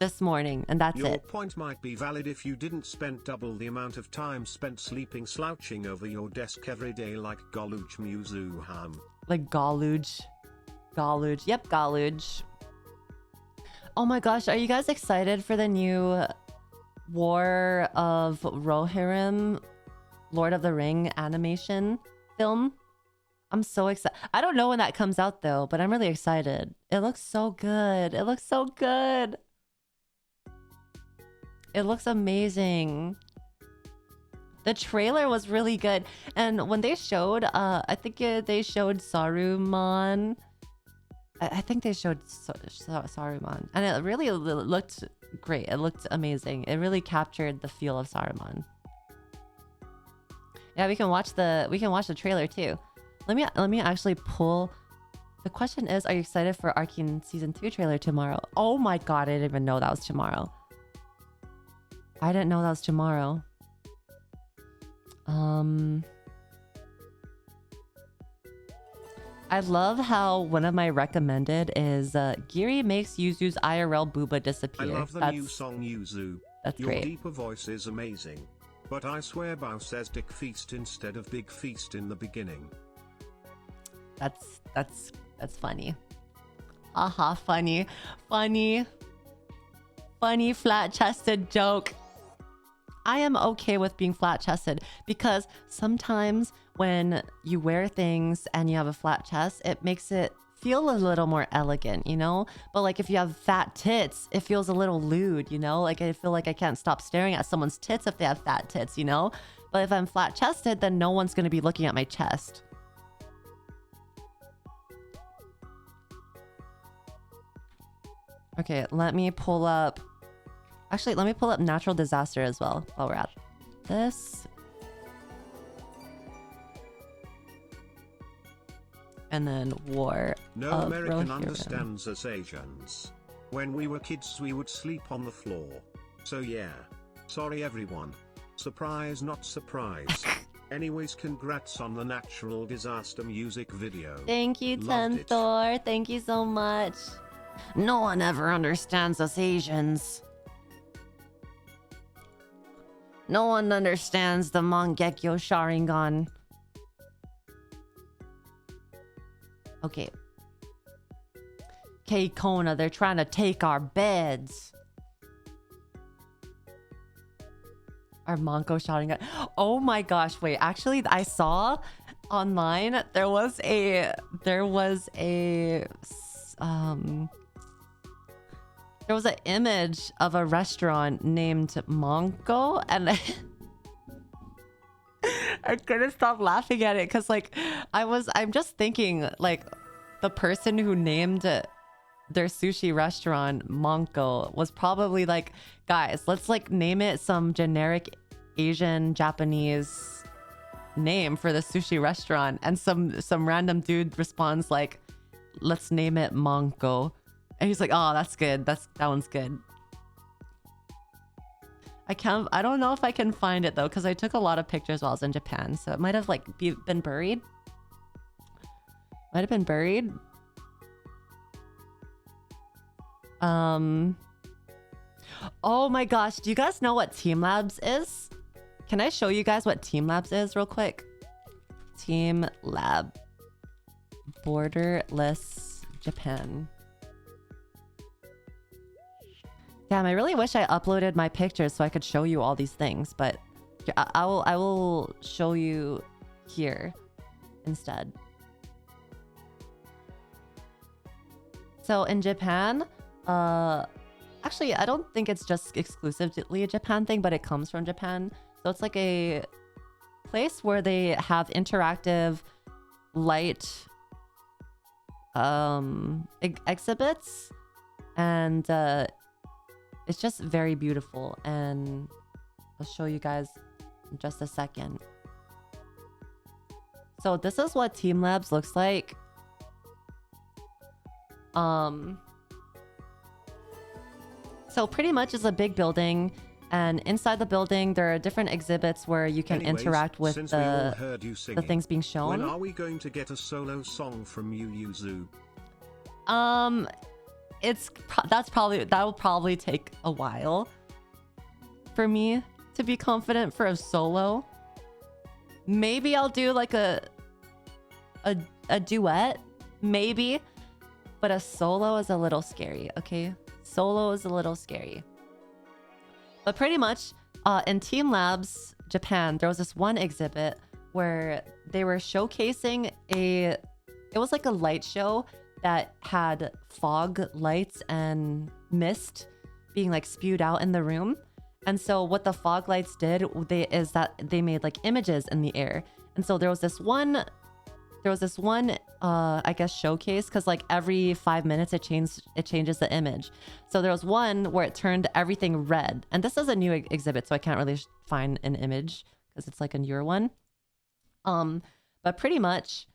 A: this morning, and that's it.
B: Your point might be valid if you didn't spend double the amount of time spent sleeping slouching over your desk every day like Goluj Muzu Ham.
A: Like Goluj. Yep, Goluj. Oh my gosh, are you guys excited for the new War of Rohirrim, Lord of the Ring animation film? I'm so excited. I don't know when that comes out though, but I'm really excited. It looks so good. It looks so good. It looks amazing. The trailer was really good. And when they showed, I think they showed Saruman. I think they showed Saruman. And it really looked great. It looked amazing. It really captured the feel of Saruman. Yeah, we can watch the trailer too. Let me actually pull. The question is, are you excited for Arcane Season 2 trailer tomorrow? Oh my god, I didn't even know that was tomorrow. I didn't know that was tomorrow. I love how one of my recommended is Giri makes Yuzu's IRL booba disappear.
B: I love the new song Yuzu.
A: That's
B: Your
A: great.
B: deeper voice is amazing. But I swear Bao says Dick Feast instead of Big Feast in the beginning.
A: That's funny. Haha, funny flat-chested joke. I am okay with being flat-chested because sometimes when you wear things and you have a flat chest, it makes it feel a little more elegant, you know? But like if you have fat tits, it feels a little lewd, you know? Like I feel like I can't stop staring at someone's tits if they have fat tits, you know? But if I'm flat-chested, then no one's going to be looking at my chest. Okay, let me pull up... Actually, let me pull up Natural Disaster as well while we're at this. And then War
B: No
A: of
B: American
A: Rohirrim.
B: understands us Asians. When we were kids we would sleep on the floor. So yeah. Sorry everyone. Surprise not surprise. Anyways, congrats on the Natural Disaster music video.
A: Thank you,
B: Loved it.
A: Tenthor. Thank you so much. No one ever understands us Asians. No one understands the Mangekyo Sharingan. Okay. Okay, Kona, they're trying to take our beds. Our Monko shouting at... Oh my gosh, wait. Actually, I saw online there was a image of a restaurant named Monko, and I couldn't stop laughing at it because like I'm just thinking like the person who named their sushi restaurant Monko was probably like, guys, let's like name it some generic Asian Japanese name for the sushi restaurant, and some random dude responds like, let's name it Monko, and he's like, oh, that's good, that one's good. I don't know if I can find it though, because I took a lot of pictures while I was in Japan, so it might have like been buried. Might have been buried. Oh my gosh, do you guys know what TeamLabs is? Can I show you guys what TeamLabs is real quick? TeamLab. Borderless Japan. Damn, I really wish I uploaded my pictures so I could show you all these things, but I will show you here instead. So in Japan, actually, I don't think it's just exclusively a Japan thing, but it comes from Japan. So it's like a place where they have interactive light exhibits, and it's just very beautiful, and I'll show you guys in just a second. So this is what TeamLabs looks like. So pretty much it's a big building, and inside the building there are different exhibits where you can interact with the things being shown.
B: When are we going to get a solo song from you, Yuzu?
A: That will probably take a while for me to be confident for a solo. Maybe I'll do like a duet, maybe, but a solo is a little scary. Okay, solo is a little scary. But pretty much in TeamLabs Japan, there was this one exhibit where they were showcasing it was like a light show that had fog lights and mist being like spewed out in the room. And so what the fog lights did is that they made like images in the air. And so there was this one I guess showcase, because like every 5 minutes it changes the image. So there was one where it turned everything red, and this is a new exhibit, so I can't really find an image because it's like a newer one. But pretty much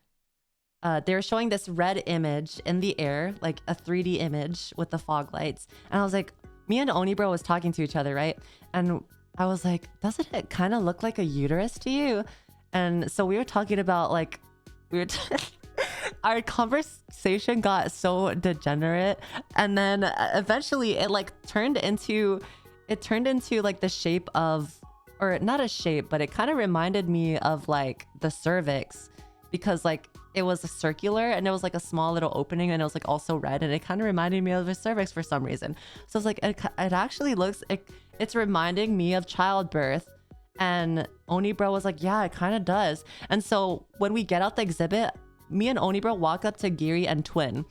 A: they were showing this red image in the air, like a 3D image with the fog lights, and I was like, me and OniBro was talking to each other, right? And I was like, doesn't it kind of look like a uterus to you? And so we were talking about like our conversation got so degenerate, and then eventually it like turned into like the shape of, or not a shape, but it kind of reminded me of like the cervix, because like it was a circular and it was like a small little opening, and it was like also red, and it kind of reminded me of a cervix for some reason. So it's like it actually looks, it's reminding me of childbirth. And OniBro was like, yeah, it kind of does. And so when we get out the exhibit, me and OniBro walk up to Giri and Twin,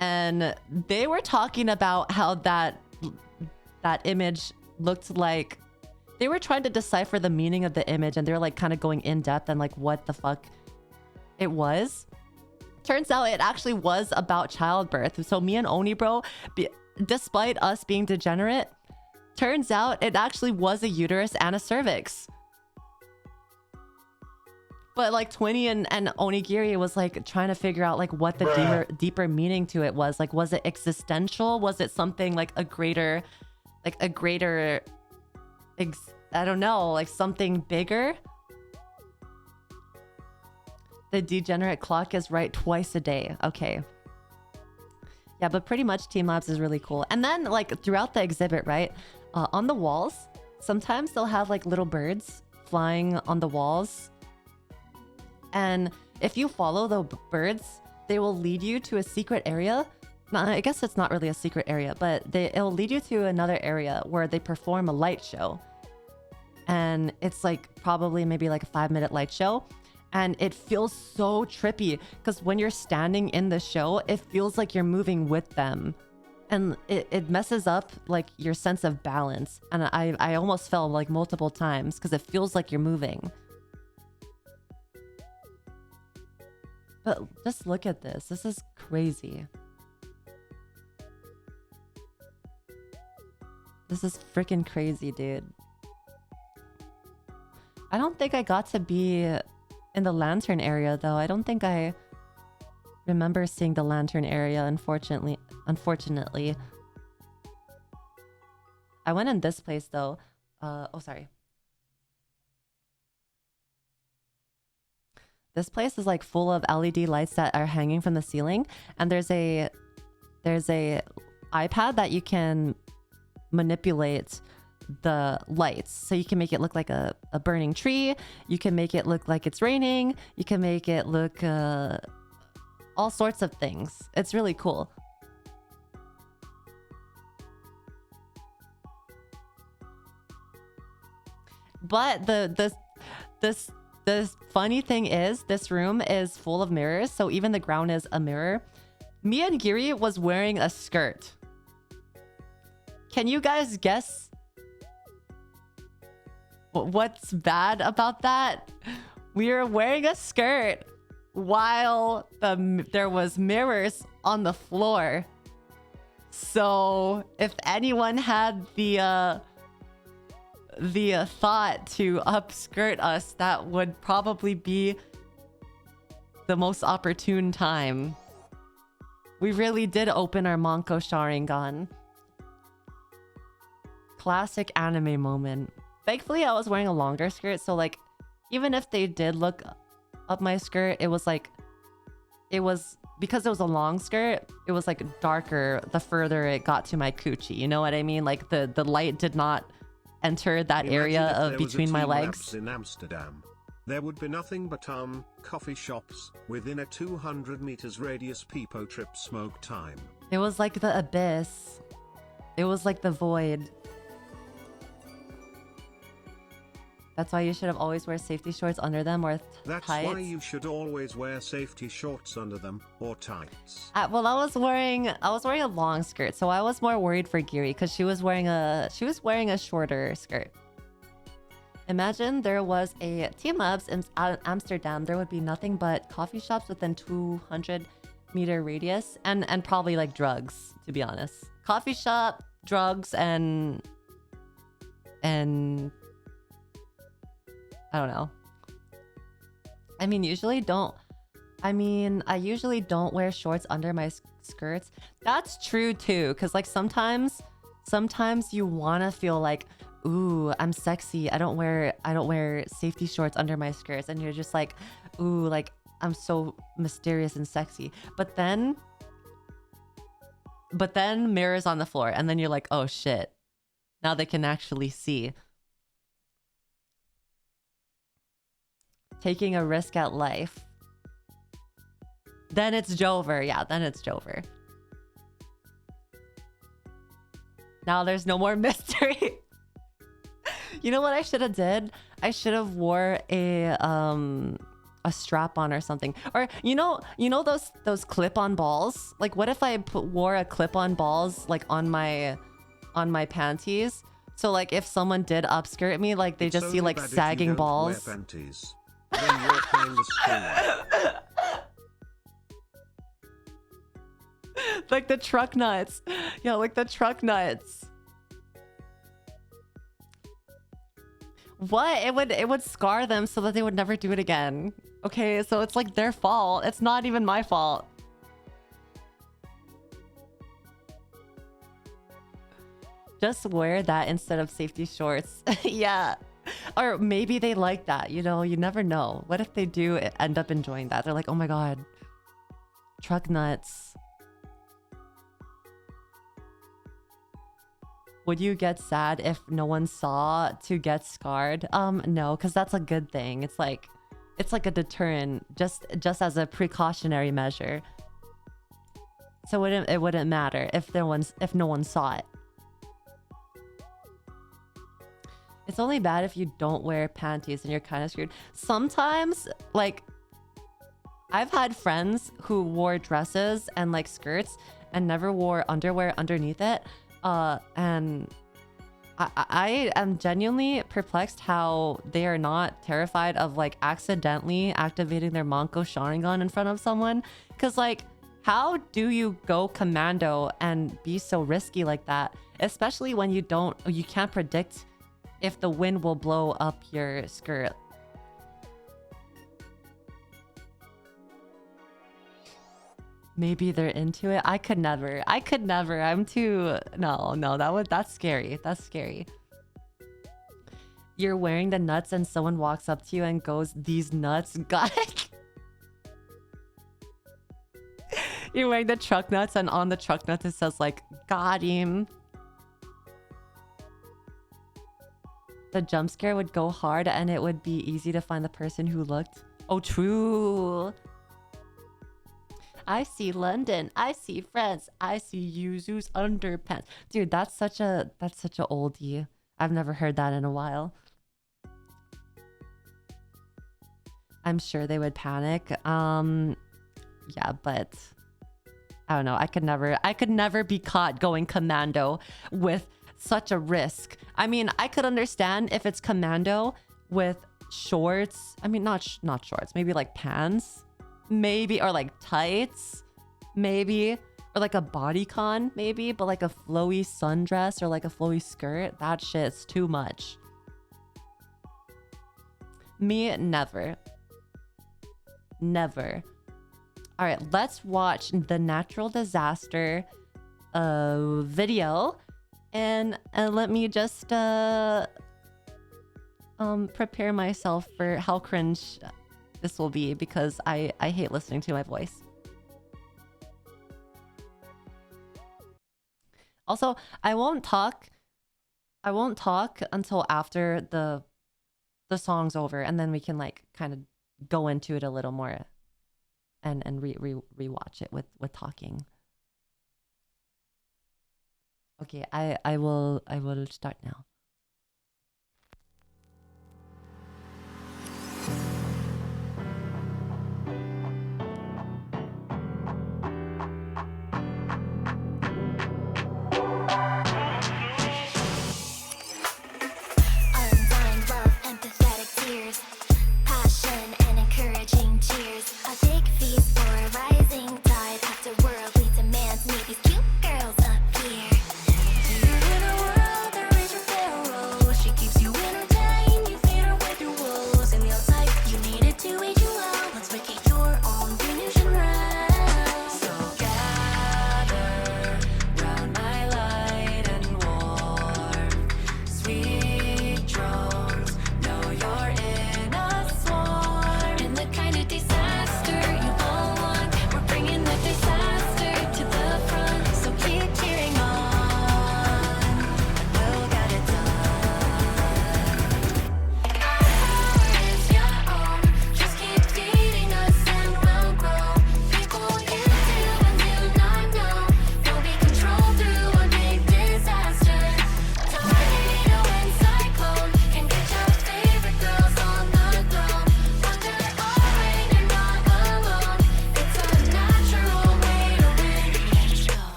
A: and they were talking about how that image looked like, they were trying to decipher the meaning of the image, and they're like kind of going in depth and like what the fuck it was. Turns out it actually was about childbirth. So me and OniBro, despite us being degenerate, turns out it actually was a uterus and a cervix. But like Twinny and Onigiri was like trying to figure out like what the deeper meaning to it was. Like, was it existential? Was it something like a greater, I don't know, like something bigger? The degenerate clock is right twice a day. Okay. Yeah, but pretty much TeamLabs is really cool. And then like throughout the exhibit, right? On the walls, sometimes they'll have like little birds flying on the walls. And if you follow the birds, they will lead you to a secret area. I guess it's not really a secret area, but it'll lead you to another area where they perform a light show. And it's like probably maybe like a 5-minute light show. And it feels so trippy because when you're standing in the show, it feels like you're moving with them. And it messes up like your sense of balance. And I almost fell like multiple times because it feels like you're moving. But just look at this. This is crazy. This is freaking crazy, dude. I don't think I got to be in the lantern area, though. I don't think I remember seeing the lantern area, unfortunately. I went in this place, though. Oh, sorry. This place is like full of LED lights that are hanging from the ceiling. And there's a iPad that you can manipulate the lights, so you can make it look like a burning tree, you can make it look like it's raining, you can make it look all sorts of things. It's really cool. But the funny thing is, this room is full of mirrors, so even the ground is a mirror. Me and Giri was wearing a skirt. Can you guys guess what's bad about that? We were wearing a skirt while there was mirrors on the floor. So if anyone had the thought to upskirt us, that would probably be the most opportune time. We really did open our Monko Sharingan. Classic anime moment. Thankfully, I was wearing a longer skirt, so like, even if they did look up my skirt, it was like, because it was a long skirt, it was like darker the further it got to my coochie. You know what I mean? Like the light did not enter that area of between my legs.
B: In Amsterdam, there would be nothing but coffee shops within a 200 meters radius. People trip smoke time.
A: It was like the abyss. It was like the void. That's why you should have always wear safety shorts under them or
B: That's
A: tights.
B: why you should always wear safety shorts under them or tights.
A: Well, I was wearing a long skirt, so I was more worried for Giri because she was wearing a shorter skirt. Imagine there was a TeamLabs in Amsterdam. There would be nothing but coffee shops within 200-meter radius, and probably like drugs, to be honest. Coffee shop, drugs, and I don't know. I usually don't wear shorts under my skirts. That's true too, because like sometimes you want to feel like, ooh, I'm sexy. I don't wear safety shorts under my skirts, and you're just like, ooh, like I'm so mysterious and sexy. But then mirrors on the floor, and then you're like, oh shit. Now they can actually see. Taking a risk at life. Then it's Jover. Yeah, then it's Jover. Now there's no more mystery. You know what I should have did? I should have wore a strap on or something. Or you know those clip-on balls? Like what if I wore a clip-on balls like on my panties? So like if someone did upskirt me, like they just see like sagging balls.
B: Wear panties. Then you're kind of screwed.
A: Like the truck nuts. Yeah, like the truck nuts. What? It would scar them so that they would never do it again. Okay, so it's like their fault. It's not even my fault. Just wear that instead of safety shorts. Yeah. Or maybe they like that, you know, you never know. What if they do end up enjoying that? They're like, oh my god, truck nuts. Would you get sad if no one saw to get scarred? No, because that's a good thing. It's like a deterrent, just as a precautionary measure. So it wouldn't matter if no one saw it. It's only bad if you don't wear panties and you're kind of screwed. Sometimes, like, I've had friends who wore dresses and like skirts and never wore underwear underneath it. And I am genuinely perplexed how they are not terrified of like accidentally activating their Manko Sharingan in front of someone. Cause like, how do you go commando and be so risky like that? Especially when you can't predict if the wind will blow up your skirt. Maybe they're into it. I could never. I'm too... No, that's scary. That's scary. You're wearing the nuts and someone walks up to you and goes, "These nuts, got it." You're wearing the truck nuts and on the truck nuts it says like, "Got him." The jump scare would go hard and it would be easy to find the person who looked. Oh, true. I see London. I see France. I see Yuzu's underpants. Dude, that's such a oldie. I've never heard that in a while. I'm sure they would panic. Yeah, but I don't know. I could never be caught going commando with such a risk. I mean, I could understand if it's commando with shorts. I mean, not shorts. Maybe like pants. Maybe, or like tights, maybe, or like a bodycon, maybe, but like a flowy sundress or like a flowy skirt, that shit's too much. Me, never. Never. All right, let's watch the natural disaster video, and let me just prepare myself for how cringe this will be, because I hate listening to my voice. Also, I won't talk until after the song's over, and then we can like kind of go into it a little more and rewatch it with talking. Okay, I will start now.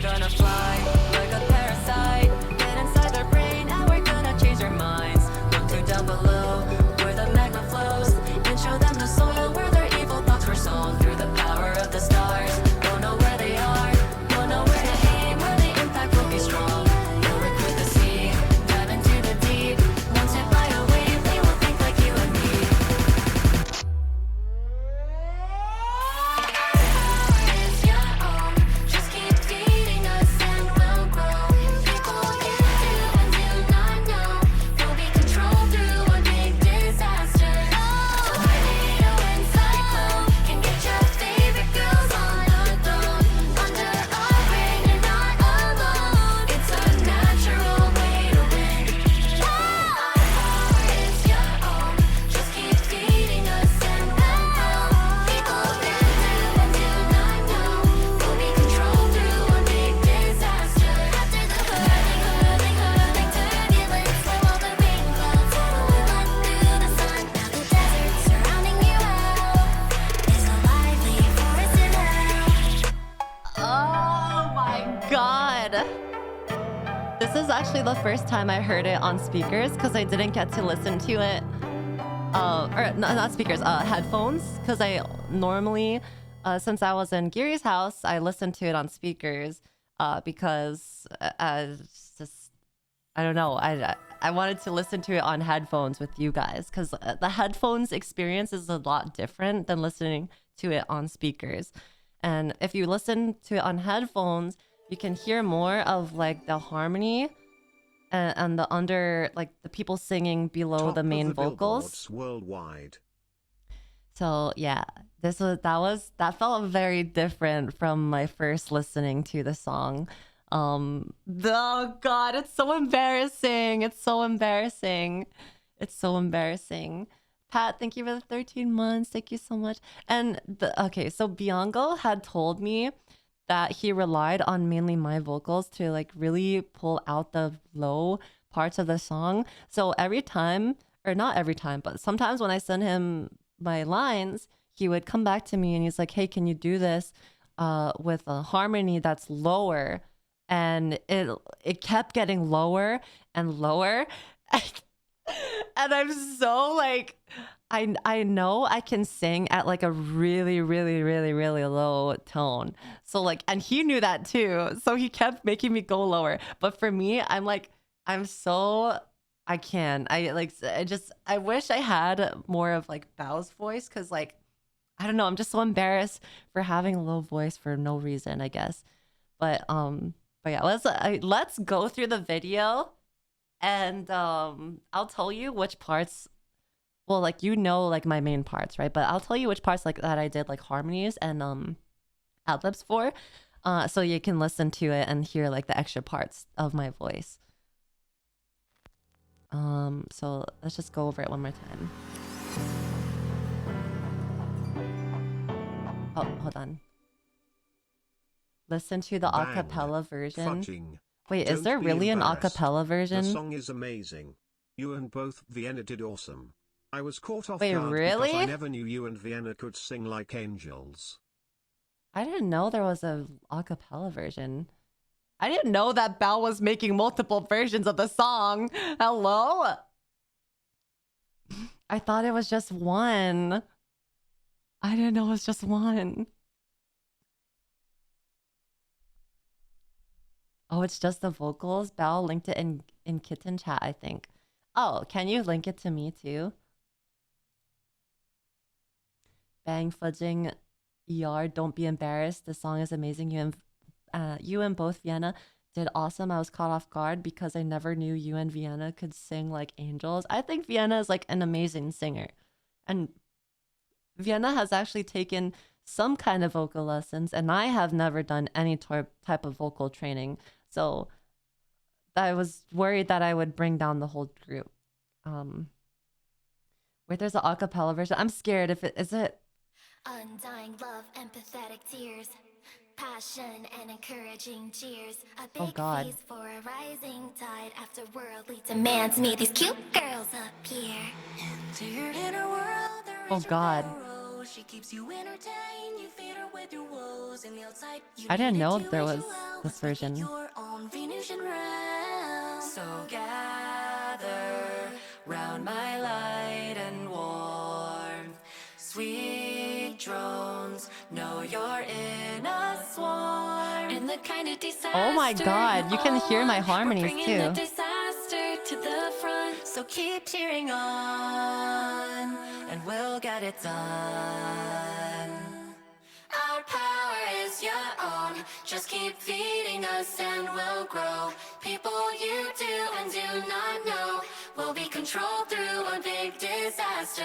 A: We're gonna fly like a parasite. Get inside their brain and we're gonna change their minds. Look to down below where the magma flows and show them the soil where their evil thoughts were sown. Through the power of the stars, don't know where they are, don't know where to aim, where the impact will be strong. You'll recruit the sea, dive into the deep. Once hit by a wave, they will think like you and me. It's your own, just keep feeding us and we'll grow. People you do and do not know, you'll be controlled through a big disaster. Tornado and cyclone can get your favorite girls on the throne. Under our reign, you're not alone. It's a natural way to win. Our power is your own. Just keep feeding us and we'll grow. People you do and do not know, you'll be controlled through a big disaster. After the hurling turbulence, where all the rain clouds will run through the sun. Now the desert surrounding you is a lively forest tonight. Oh my god. This is actually the first time I heard it on speakers because I didn't get to listen to it. Or not speakers, headphones. Because I normally, since I was in Giri's house, I listened to it on speakers. Because it's just, I don't know. I wanted to listen to it on headphones with you guys because the headphones experience is a lot different than listening to it on speakers. And if you listen to it on headphones, you can hear more of like the harmony and the under, like the people singing below
B: Top
A: the
B: of
A: main
B: the
A: vocals.
B: billboards worldwide.
A: So yeah, that felt very different from my first listening to the song. Oh god, it's so embarrassing. It's so embarrassing. It's so embarrassing. Pat, thank you for the 13 months. Thank you so much. And okay, so Bianco had told me that he relied on mainly my vocals to like really pull out the low parts of the song. So every time, or not every time, but sometimes when I send him my lines, he would come back to me and he's like, hey, can you do this with a harmony that's lower? And it kept getting lower and lower. And I'm so like, I know I can sing at like a really, really, really, really low tone. So like, and he knew that too. So he kept making me go lower. But for me, I'm like, I wish I had more of like Bao's voice. Cause like, I don't know, I'm just so embarrassed for having a low voice for no reason, I guess. But yeah, let's go through the video. And I'll tell you which parts, well, like, you know, like my main parts, right? But I'll tell you which parts like that I did like harmonies and ad-libs for, so you can listen to it and hear like the extra parts of my voice. So let's just go over it one more time. Oh, hold on. Listen to the
B: Bang.
A: acapella version.
B: Fudging.
A: Wait, is
B: Don't
A: there
B: be
A: really an
B: embarrassed.
A: acapella version?
B: The song is amazing. You and both Vienna did awesome. I was caught off
A: Wait,
B: guard
A: really?
B: because I never knew you and Vienna could sing like angels.
A: I didn't know there was a acapella version. I didn't know that Bao was making multiple versions of the song. Hello? I thought it was just one. I didn't know it was just one. Oh, it's just the vocals? Bao linked it in Kitten chat, I think. Oh, can you link it to me too? Bang fudging ER, don't be embarrassed. The song is amazing. You and both Vienna did awesome. I was caught off guard because I never knew you and Vienna could sing like angels. I think Vienna is like an amazing singer. And Vienna has actually taken some kind of vocal lessons, and I have never done any type of vocal training. So I was worried that I would bring down the whole group. Wait, there's an acapella version. I'm scared if is it.
C: Undying love, empathetic tears, passion and encouraging cheers. A big
A: Oh God.
C: feast for a rising tide. After worldly demands, me these cute girls appear. Into your inner world, there
A: Oh
C: is a
A: God.
C: railroad.
D: She keeps you entertained. You feed her with your woes. In the outside, you
A: I didn't
D: need it
A: know
D: to
A: there
D: age
A: was
D: you well.
A: this
D: Let's make it
A: version.
D: your own Venusian realm. So gather round my light and warmth. Sweet drones, know you're in a swarm. And the kind of disaster.
A: Oh my god, you can hear my harmonies
D: We're bringing
A: too.
D: the disaster to the front. So keep cheering on, and we'll get it done. Our power is your own. Just keep feeding us and we'll grow. People you do and do not know will be controlled through a big disaster.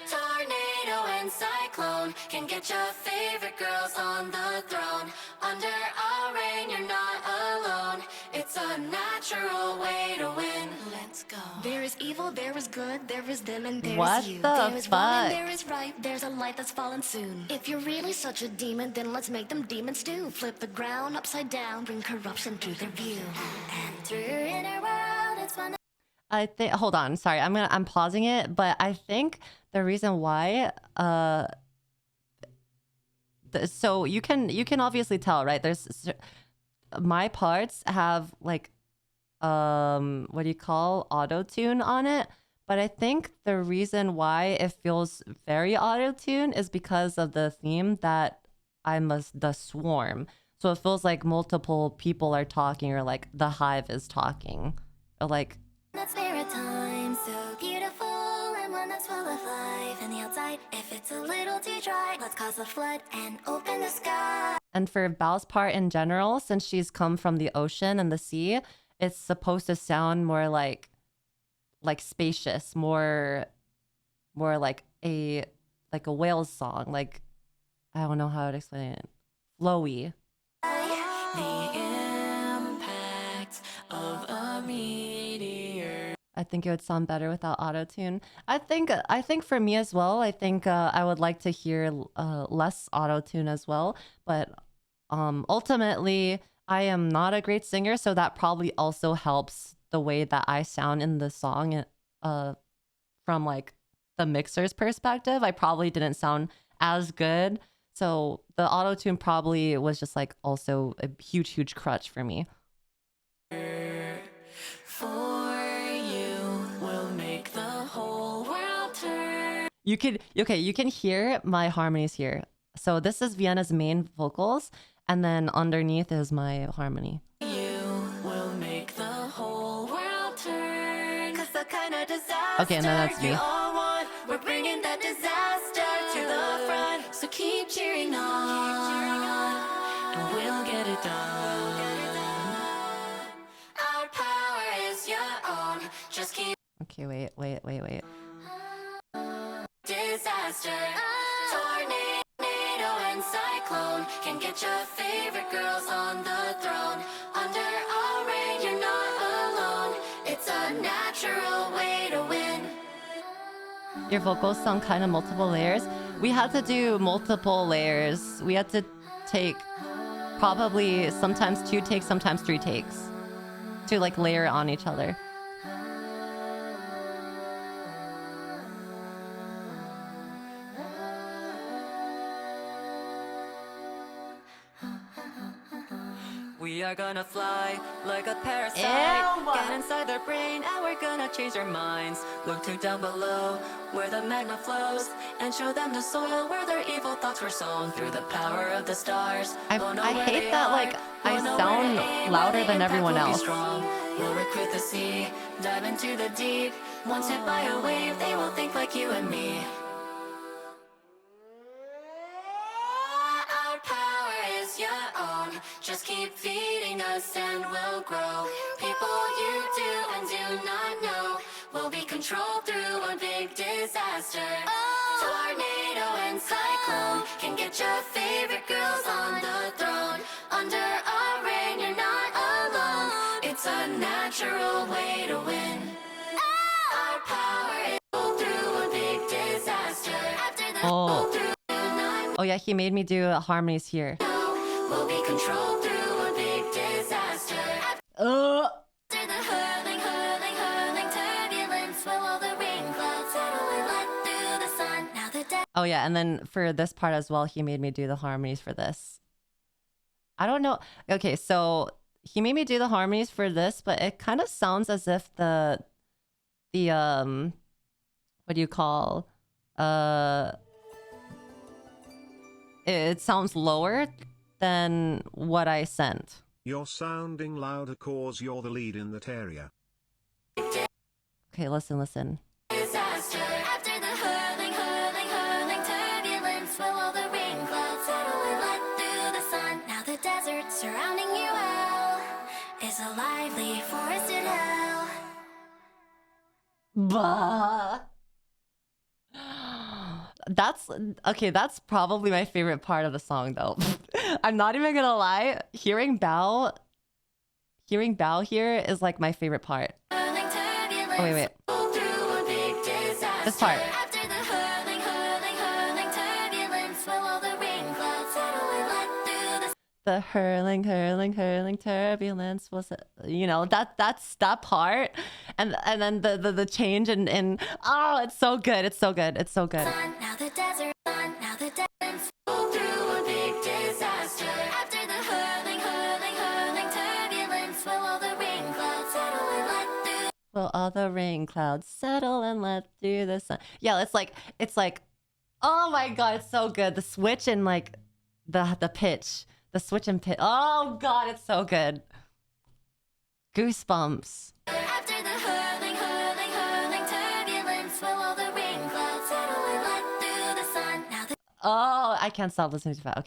D: Tornado and cyclone can get your favorite girls on the throne. Under our reign, you're not alone. It's a natural way to win. Let's go. There is evil, there is good, there is them, and there's
A: What
D: you.
A: the
D: There is wrong and
A: fuck?
D: there is right. There's a light that's falling soon. If you're really such a demon, then let's make them demons too. Flip the ground upside down, bring corruption to their view. And through your inner world, it's when
A: I think, hold on, sorry, I'm pausing it, but I think the reason why so you can obviously tell, right? My parts have like what do you call auto tune on it, but I think the reason why it feels very auto tune is because of the theme that the swarm. So it feels like multiple people are talking, or like the hive is talking, or like.
C: That's maritime, so beautiful, and one that's full of life. And the outside, if it's a little too dry, let's cause a flood and open the sky.
A: And for Bao's part in general, since she's come from the ocean and the sea, it's supposed to sound more like spacious, more like a whale's song. Like, I don't know how to explain it. Flowy.
D: the impact of a meteor.
A: I think it would sound better without auto-tune. I think for me as well, I think I would like to hear less auto-tune as well. But ultimately, I am not a great singer, so that probably also helps the way that I sound in the song. From like the mixer's perspective, I probably didn't sound as good. So the auto-tune probably was just like also a huge crutch for me.
D: For you will make the whole world turn.
A: You can hear my harmonies here. So this is Vienna's main vocals, and then underneath is my harmony.
D: You will make the whole world turn. 'Cause the kind of disaster
A: Okay, and then that's me.
D: you all want, we're bringing that disaster to the front. So keep cheering on, and we'll get it done. Our power is your own. Just keep
A: Okay, wait.
D: disaster. Tornado and cyclone can get your favorite girls on the throne. Under our reign, you're not alone. It's a natural way to win.
A: Your vocals sound kind of multiple layers. We had to do multiple layers. We had to take probably sometimes 2 takes, sometimes 3 takes to like layer on each other.
D: We are gonna fly like a parasite.
A: Ew.
D: Get inside their brain and we're gonna change their minds. Look to down below where the magma flows and show them the soil where their evil thoughts were sown through the power of the stars.
A: I hate that like I sound louder than everyone else.
D: We'll recruit the sea, dive into the deep. Once hit by a wave, they will think like you and me. Our power is your own. Just keep feeding us and we'll grow. People you do and do not know will be controlled through a big disaster. Tornado and cyclone can get your favorite girls on the throne. Under our reign, you're not alone. It's a natural way to win. Our power is through a big disaster. After the
A: Oh yeah, he made me do harmonies here.
D: will be controlled through a big disaster.
A: Uh.
C: After the hurling turbulence, will all the rain clouds settle and let through the sun. Now the
A: Oh yeah, and then for this part as well, he made me do the harmonies for this. I don't know. Okay, so he made me do the harmonies for this, but it kind of sounds as if the what do you call it sounds lower than what I sent.
B: You're sounding louder cause you're the lead in that area.
A: Okay, listen.
C: Disaster. After the hurling, turbulence, will all the rain clouds settle and let through the sun? Now the desert surrounding you all is a lively forested hell.
A: Bah. That's okay. That's probably my favorite part of the song, though. I'm not even gonna lie. Hearing Bao here is like my favorite part. Oh wait. This part.
C: After the hurling, turbulence, will all the rain clouds settle and let through
A: The hurling turbulence was, you know, that's that part, and then the change in oh, it's so good. It's so good.
C: Now the desert, roll through a big disaster. After the hurling, turbulence, will all the rain clouds settle and let through?
A: Will all the rain clouds settle and let through the sun? Yeah, it's like, oh my god, it's so good. The switch and like the pitch, the switch and pitch. Oh god, it's so good. Goosebumps.
C: After the hurling, turbulence, will all the rain clouds settle and let through the sun? Now the
A: Oh, I can't stop listening to that.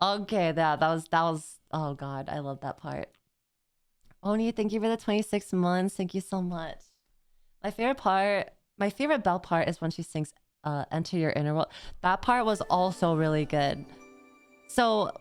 A: Okay, that was. Oh god, I love that part. Oni, thank you for the 26 months. Thank you so much. My favorite Belle part is when she sings Enter Your Inner World. That part was also really good. So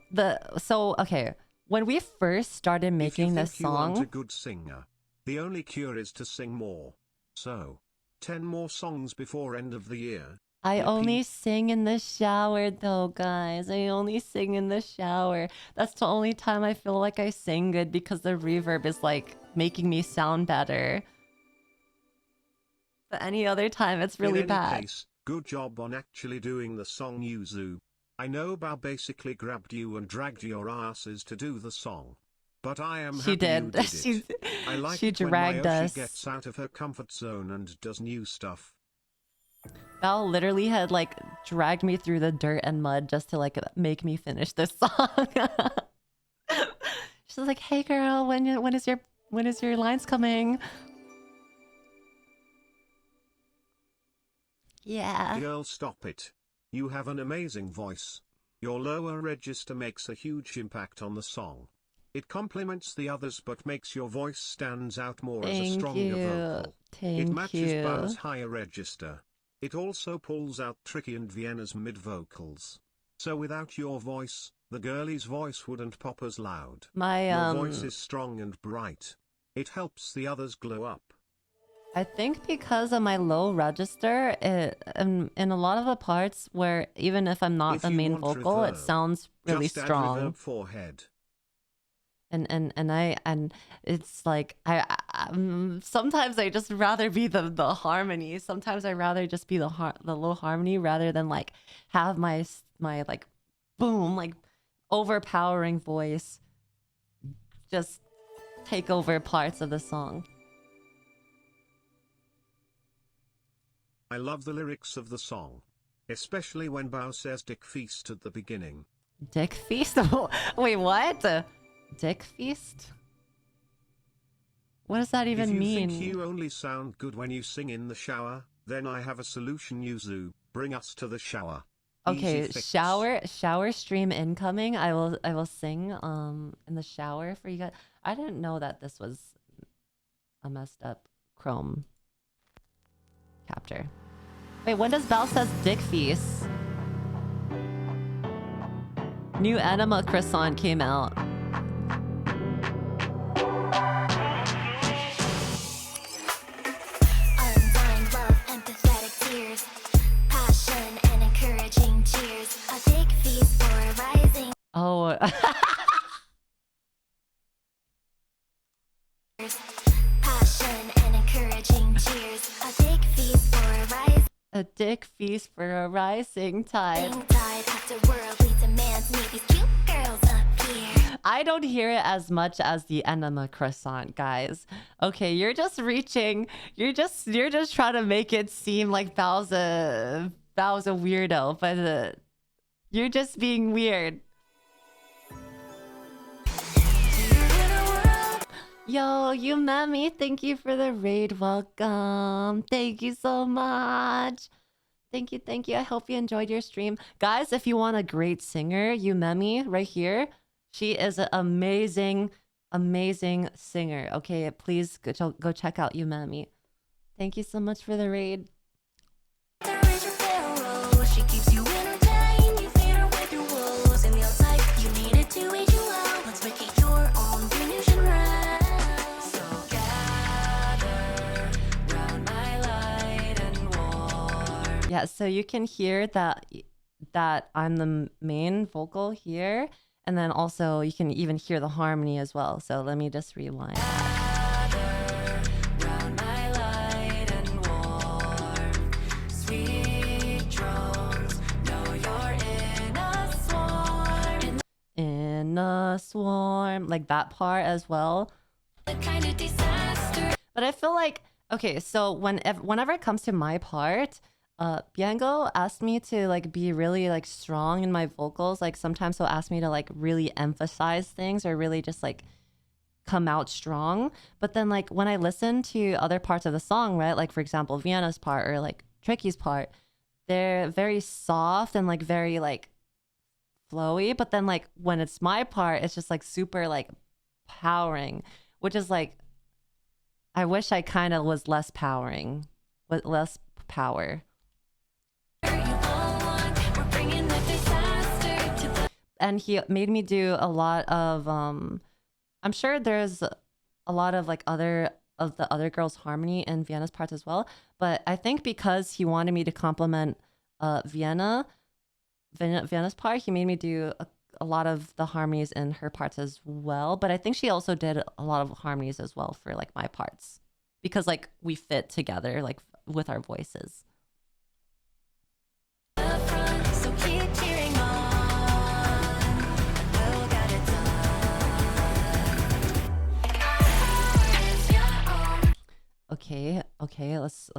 A: okay, when we first started making this
B: If you think you aren't
A: song,
B: a good singer, the only cure is to sing more. So, 10 more songs before end of the year.
A: I only
B: Repeat.
A: sing in the shower though, guys. I only sing in the shower. That's the only time I feel like I sing good, because the reverb is like making me sound better. But any other time, it's really
B: In any
A: bad.
B: case, good job on actually doing the song, Yuzu. I know Bao basically grabbed you and dragged your asses to do the song. But I am
A: She
B: happy you
A: did.
B: did it. I like
A: She
B: it when
A: dragged
B: Mayoshi
A: us.
B: gets out of her comfort zone and does new stuff.
A: Val literally had like dragged me through the dirt and mud just to like make me finish this song. She's like, "Hey girl, when is your lines coming?" Yeah.
B: Girl, stop it. You have an amazing voice. Your lower register makes a huge impact on the song. It complements the others but makes your voice stands out more as a
A: Thank
B: stronger
A: you.
B: vocal. It
A: Thank
B: matches
A: you.
B: Bao's higher register. It also pulls out Tricky and Vienna's mid vocals. So without your voice, the girlie's voice wouldn't pop as loud.
A: My
B: Your voice is strong and bright. It helps the others glow up.
A: I think because of my low register, in a lot of the parts where even if I'm not
B: If
A: the
B: you
A: main
B: want
A: vocal, it
B: reverb,
A: sounds really
B: Just add
A: strong.
B: reverb for head.
A: And it's like sometimes I just rather be the harmony. Sometimes I rather just be the low harmony rather than like have my like boom, like overpowering voice just take over parts of the song.
B: I love the lyrics of the song, especially when Bao says Dick Feast at the beginning.
A: Dick feast? Wait, what? Dick feast? What does that even
B: If you
A: mean?
B: think you only sound good when you sing in the shower, then I have a solution, Yuzu. Bring us to the shower.
A: Okay,
B: Easy fix.
A: shower stream incoming. I will sing in the shower for you guys. I didn't know that this was a messed up Chrome capture. Wait, when does Belle says Dick Feast? New enema croissant came out.
C: Undying love, empathetic tears, passion and encouraging cheers. A big feast for a rising.
A: Oh.
C: Passion and encouraging cheers. A big feast for a rising.
A: A dick feast for a rising tide.
C: After worldly demands, meet these cute girls up here.
A: I don't hear it as much as the enema croissant, guys. Okay, you're just reaching. You're just trying to make it seem like Bao's a weirdo, but you're just being weird. Yo, you Mami, thank you for the raid. Welcome. Thank you so much. Thank you, thank you. I hope you enjoyed your stream. Guys, if you want a great singer, you Memi right here. She is an amazing, amazing singer. Okay, please go check out you Memi. Thank you so much for the raid.
C: She keeps you entertained. You feed her with your woes. And the outside, you need it to age you well. Let's make it your own Venetian rap.
D: So gather round my light and warm.
A: Yeah, so you can hear that I'm the main vocal here, and then also you can even hear the harmony as well. So let me just rewind.
D: Gather round my light and warm. Sweet drones, know you're in a swarm.
A: In a swarm, like that part as well.
C: The kind of disaster.
A: But I feel like, okay, so whenever it comes to my part, Biango asked me to like be really like strong in my vocals. Like sometimes he'll ask me to like really emphasize things or really just like come out strong. But then like when I listen to other parts of the song, right? Like for example, Vienna's part or like Tricky's part, they're very soft and like very like flowy. But then like when it's my part, it's just like super like powering, which is like, I wish I kind of was less powering, with less power. And he made me do a lot of I'm sure there's a lot of like the other girls' harmony in Vienna's parts as well, but I think because he wanted me to compliment Vienna's part, he made me do a lot of the harmonies in her parts as well. But I think she also did a lot of harmonies as well for like my parts, because like we fit together like with our voices.
D: So keep cheering on. We'll get it done.
A: Okay, let's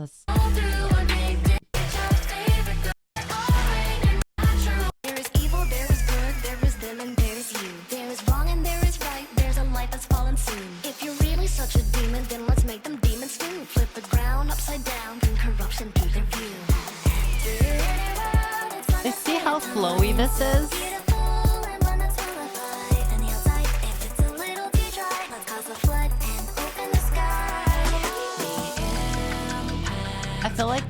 C: There is evil, there is good, there is them, and there is you. There is wrong and there is right, there's a light that's fallen soon. If you're really such a demon, then let's make them demons too. Flip the ground upside down, bring corruption to their view.
A: see how flowy this is.
C: Beautiful and one that's full of life. And the outside, if it's a little too dry, let's cause a flood and open the sky.
A: I feel like,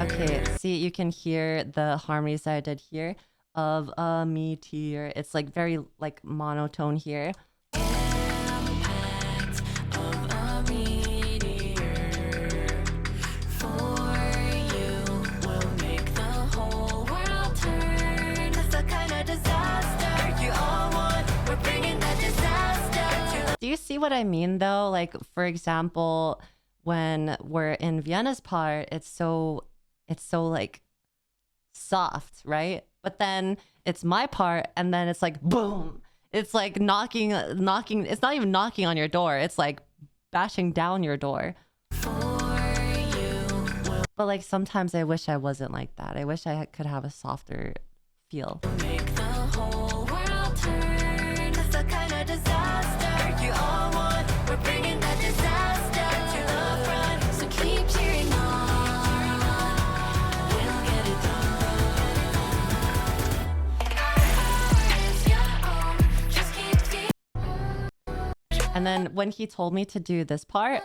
A: okay, see, you can hear the harmonies that I did here of a meteor. It's like very like monotone here. Do you see what I mean though? Like for example, when we're in Vienna's part, it's so like soft, right? But then it's my part and then it's like boom. It's like knocking, it's not even knocking on your door. It's like bashing down your door. But like sometimes I wish I wasn't like that. I wish I could have a softer feel.
D: Make the whole world turn. It's the kind of disaster you all want. We're bringing that disaster to the front. So keep cheering on. We'll get it done. Just keep.
A: And then when he told me to do this part,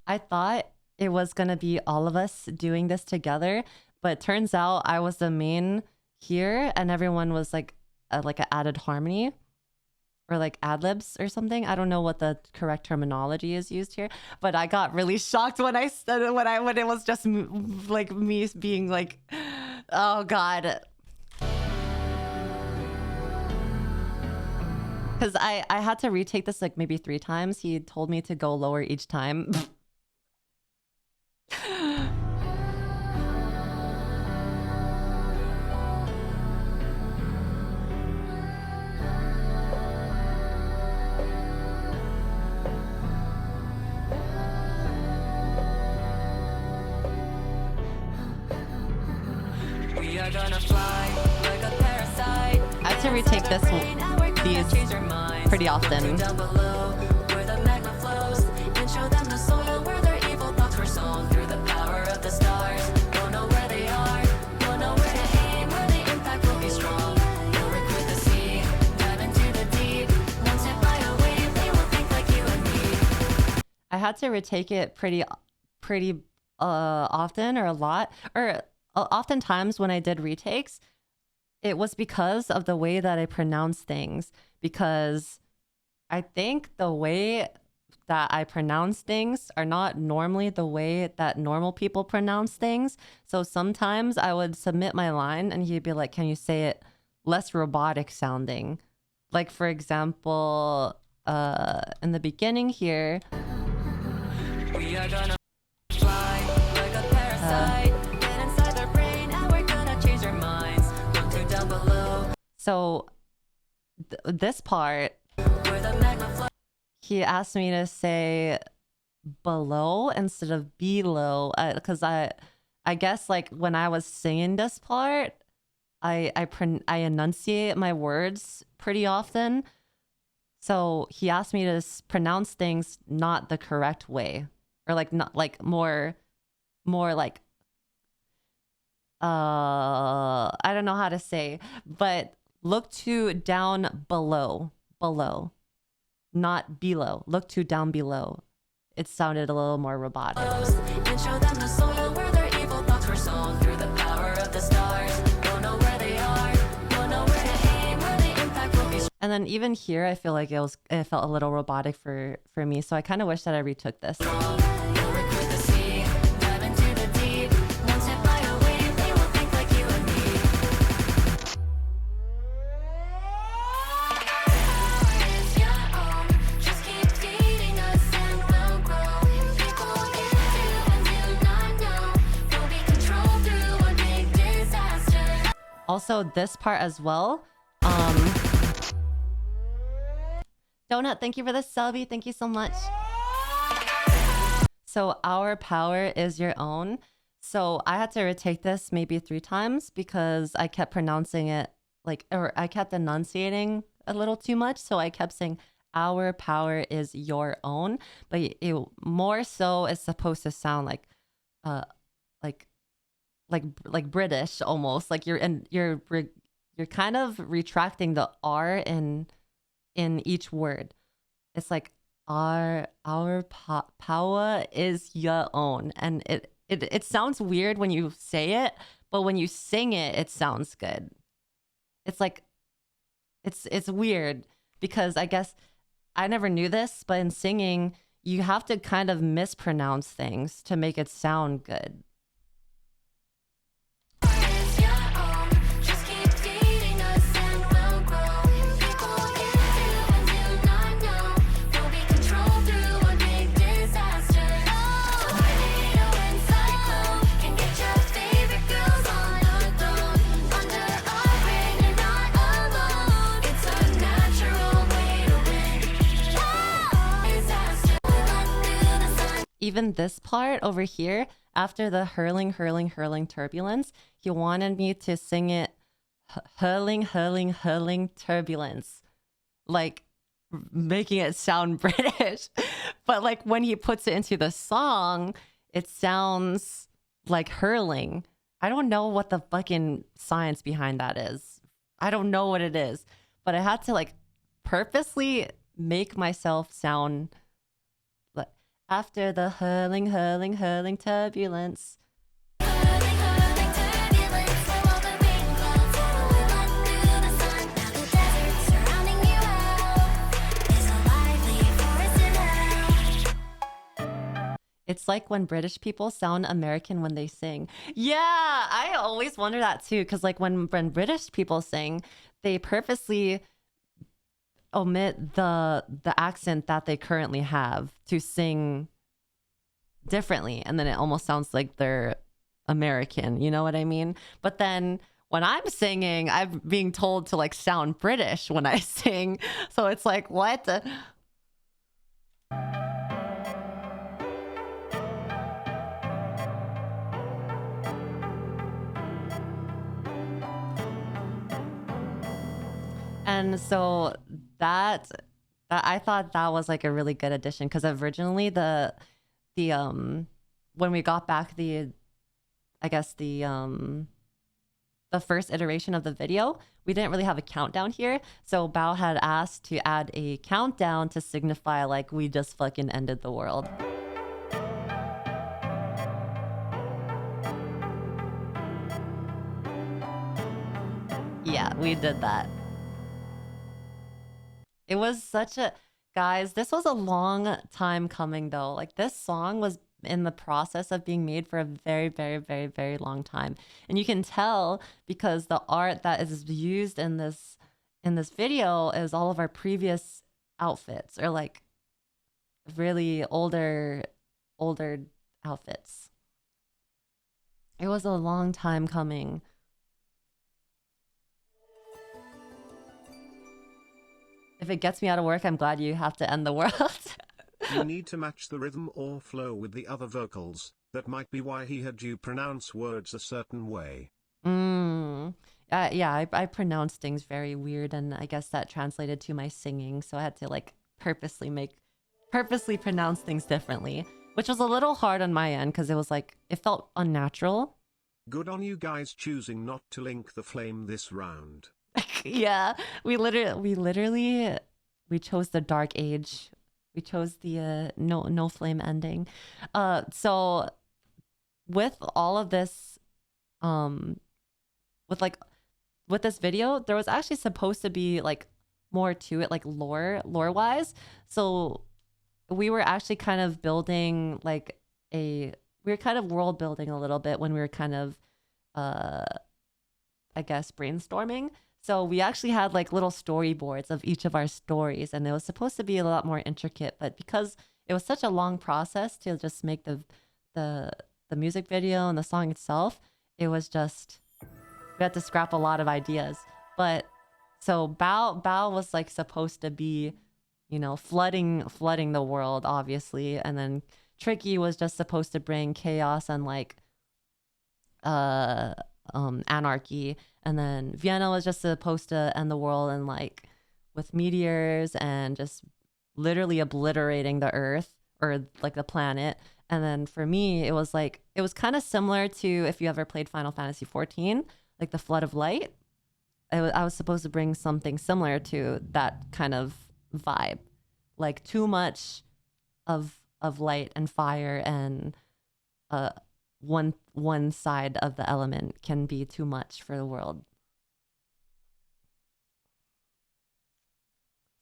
A: I thought it was gonna be all of us doing this together, but it turns out I was the main here and everyone was like an added harmony or like ad-libs or something. I don't know what the correct terminology is used here, but I got really shocked when I said it, when it was just like me being like, oh god. Because I had to retake this like maybe 3 times. He told me to go lower each time.
D: gonna fly like a parasite.
A: I had to retake these pretty often.
D: Down below, where the magma flows, and show them the soil where their evil thoughts were sown through the power of the stars. Don't know where they are, don't know where to aim, where the impact will be strong. You'll recruit the sea, dive into the deep. Once hit by a wave, they will think like you and me.
A: I had to retake it pretty often, or a lot, or oftentimes when I did retakes, it was because of the way that I pronounce things. Because I think the way that I pronounce things are not normally the way that normal people pronounce things. So sometimes I would submit my line and he'd be like, can you say it less robotic sounding? Like, for example, in the beginning here,
D: We are gonna fly like a parasite. Get inside their brain and we're gonna change their minds. One, two down below,
A: so this part,
D: where the magma flows.
A: he asked me to say below instead of below, because I guess like when I was singing this part, I enunciate my words pretty often. So he asked me to pronounce things not the correct way, or like not like more like I don't know how to say, but look to down below, not below. Look to down below. It sounded a little more robotic.
D: And show them the soil where their evil thoughts were sown through the power of the stars. Don't know where they are, don't know where to aim, where the impact will be.
A: And then even here, I feel like it felt a little robotic for me. So I kind of wish that I retook this.
D: You'll recruit the sea, dive into the deep. Once hit by a wave, they will think like you and me. Power is your own. Just keep feeding us and we'll grow. People you do and do not know. You'll be controlled through a big disaster.
A: Also, this part as well. Donut, thank you for the subby. Thank you so much. So our power is your own. So I had to retake this maybe 3 times because I kept pronouncing it like, or I kept enunciating a little too much. So I kept saying our power is your own, but it more so is supposed to sound like British almost. Like you're kind of retracting the R in each word. It's like our power is your own, and it sounds weird when you say it, but when you sing it, it sounds good. It's like it's weird because I guess I never knew this, but in singing, you have to kind of mispronounce things to make it sound good.
D: Is your own. Just keep feeding us and we'll grow. People you do and do not know. You'll be controlled through a big disaster. Tornado and cyclone can get your favorite girls on the throne. Under our reign, you're not alone. It's a natural way to win. Disaster. We run through the sun.
A: Even this part over here, after the hurling turbulence, he wanted me to sing it hurling turbulence, like making it sound British. But like when he puts it into the song, it sounds like hurling. I don't know what the fucking science behind that is. I don't know what it is, but I had to like purposely make myself sound like after the hurling turbulence.
D: Hurling turbulence. Where all the rain clouds will run through the sun. Now the desert surrounding you out is a lively forest around.
A: It's like when British people sound American when they sing. Yeah, I always wonder that too, because like when British people sing, they purposely omit the accent that they currently have to sing differently, and then it almost sounds like they're American, you know what I mean? But then when I'm singing, I'm being told to like sound British when I sing, so it's like, what the... And so that I thought that was like a really good addition because originally the when we got back I guess the first iteration of the video, we didn't really have a countdown here. So Bao had asked to add a countdown to signify like we just fucking ended the world. Yeah, we did that. It was such a... Guys, this was a long time coming though. Like this song was in the process of being made for a very, very, very, very long time. And you can tell because the art that is used in this video is all of our previous outfits or like really older outfits. It was a long time coming. If it gets me out of work, I'm glad you have to end the world.
B: You need to match the rhythm or flow with the other vocals. That might be why he had you pronounce words a certain way.
A: Yeah, I pronounced things very weird, and I guess that translated to my singing. So I had to like purposely pronounce things differently, which was a little hard on my end because it was like it felt unnatural.
B: Good on you guys choosing not to link the flame this round.
A: Yeah, we chose the dark age. We chose the no flame ending. So with all of this, with this video, there was actually supposed to be like more to it, like lore wise. So we were actually kind of building like we were kind of world building a little bit when we were kind of I guess brainstorming. So we actually had like little storyboards of each of our stories, and it was supposed to be a lot more intricate, but because it was such a long process to just make the music video and the song itself, it was just we had to scrap a lot of ideas. But so Bao was like supposed to be, you know, flooding the world, obviously, and then Tricky was just supposed to bring chaos and like anarchy, and then Vienna was just supposed to end the world and like with meteors and just literally obliterating the earth or like the planet. And then for me it was kind of similar to if you ever played Final Fantasy 14, like the flood of light. I was supposed to bring something similar to that kind of vibe, like too much of light and fire, and one side of the element can be too much for the world.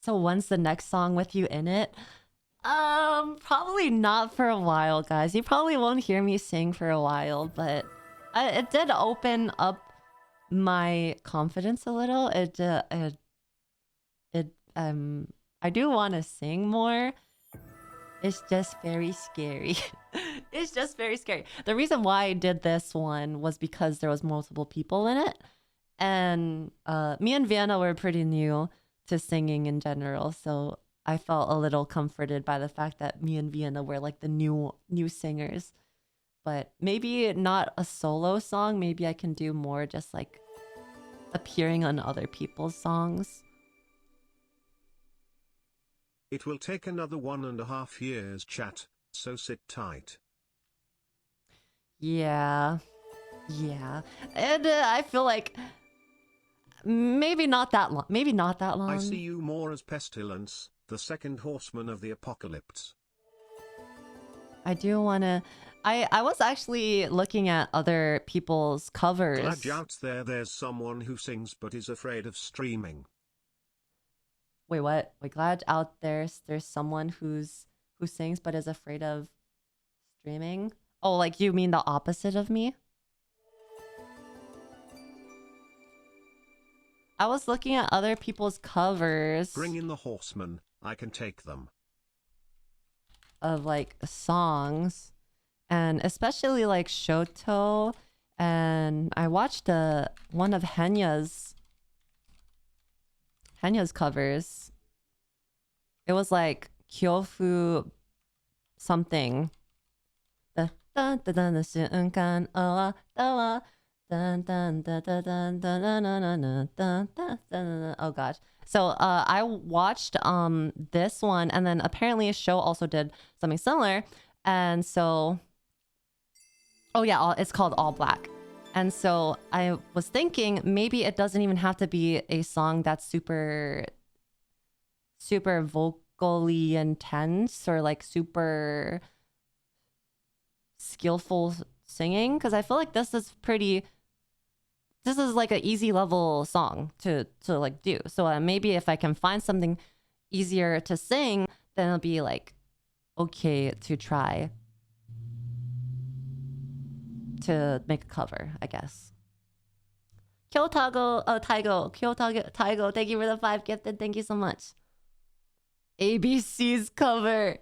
A: So when's the next song with you in it? Probably not for a while, guys. You probably won't hear me sing for a while, but it did open up my confidence a little. I do want to sing more. It's just very scary. It's just very scary. The reason why I did this one was because there was multiple people in it. And me and Vienna were pretty new to singing in general. So I felt a little comforted by the fact that me and Vienna were like the new singers. But maybe not a solo song. Maybe I can do more just like appearing on other people's songs.
B: It will take another 1.5 years, chat, so sit tight.
A: Yeah. And I feel like maybe not that long.
B: I see you more as Pestilence, the second horseman of the apocalypse.
A: I do want to... I was actually looking at other people's covers.
B: Glad out there's someone who sings but is afraid of streaming.
A: Wait, what? Wait, glad out there's someone who sings but is afraid of streaming? Oh, like you mean the opposite of me? I was looking at other people's covers.
B: Bring in the horsemen, I can take them.
A: Of like songs, and especially like Shoto, and I watched one of Henya's covers. It was like Kyofu something. The Dun, dun, dun, dun, dun, dun, dun, dun, dun, dun, dun, dun, dun. Oh gosh. So I watched this one, and then apparently a show also did something similar. And so, oh yeah, it's called All Black. And so I was thinking maybe it doesn't even have to be a song that's super vocally intense or like super skillful singing, because I feel like this is like an easy level song to like do. So maybe if I can find something easier to sing, then it'll be like okay to try to make a cover, I guess. Kyotago, Taigo, thank you for the 5 gifted. Thank you so much. ABC's cover.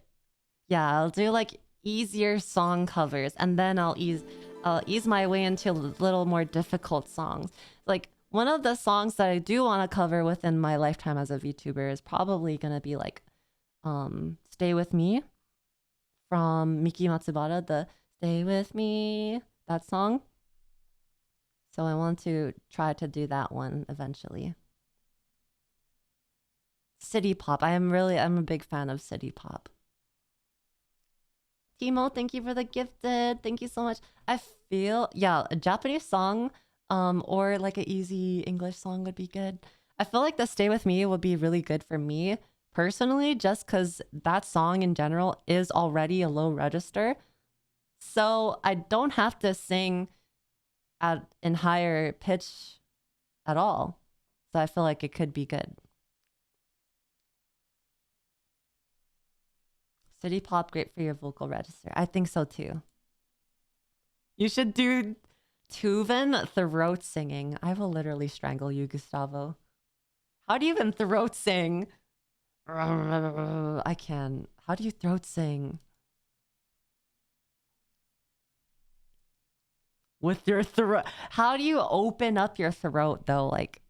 A: Yeah, I'll do like easier song covers, and then I'll ease my way into a little more difficult songs. Like one of the songs that I do want to cover within my lifetime as a VTuber is probably gonna be like Stay With Me from Miki Matsubara, the Stay With Me, that song. So I want to try to do that one eventually. City pop. I'm a big fan of city pop. Timo, thank you for the gifted. Thank you so much. I feel, yeah, a Japanese song or like an easy English song would be good. I feel like the Stay With Me would be really good for me personally, just because that song in general is already a low register. So I don't have to sing in higher pitch at all. So I feel like it could be good. City pop, great for your vocal register. I think so too. You should do Tuvan throat singing. I will literally strangle you, Gustavo. How do you even throat sing? I can. How do you throat sing? With your throat. How do you open up your throat though? Like.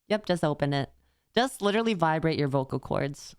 A: Yep, just open it. Just literally vibrate your vocal cords.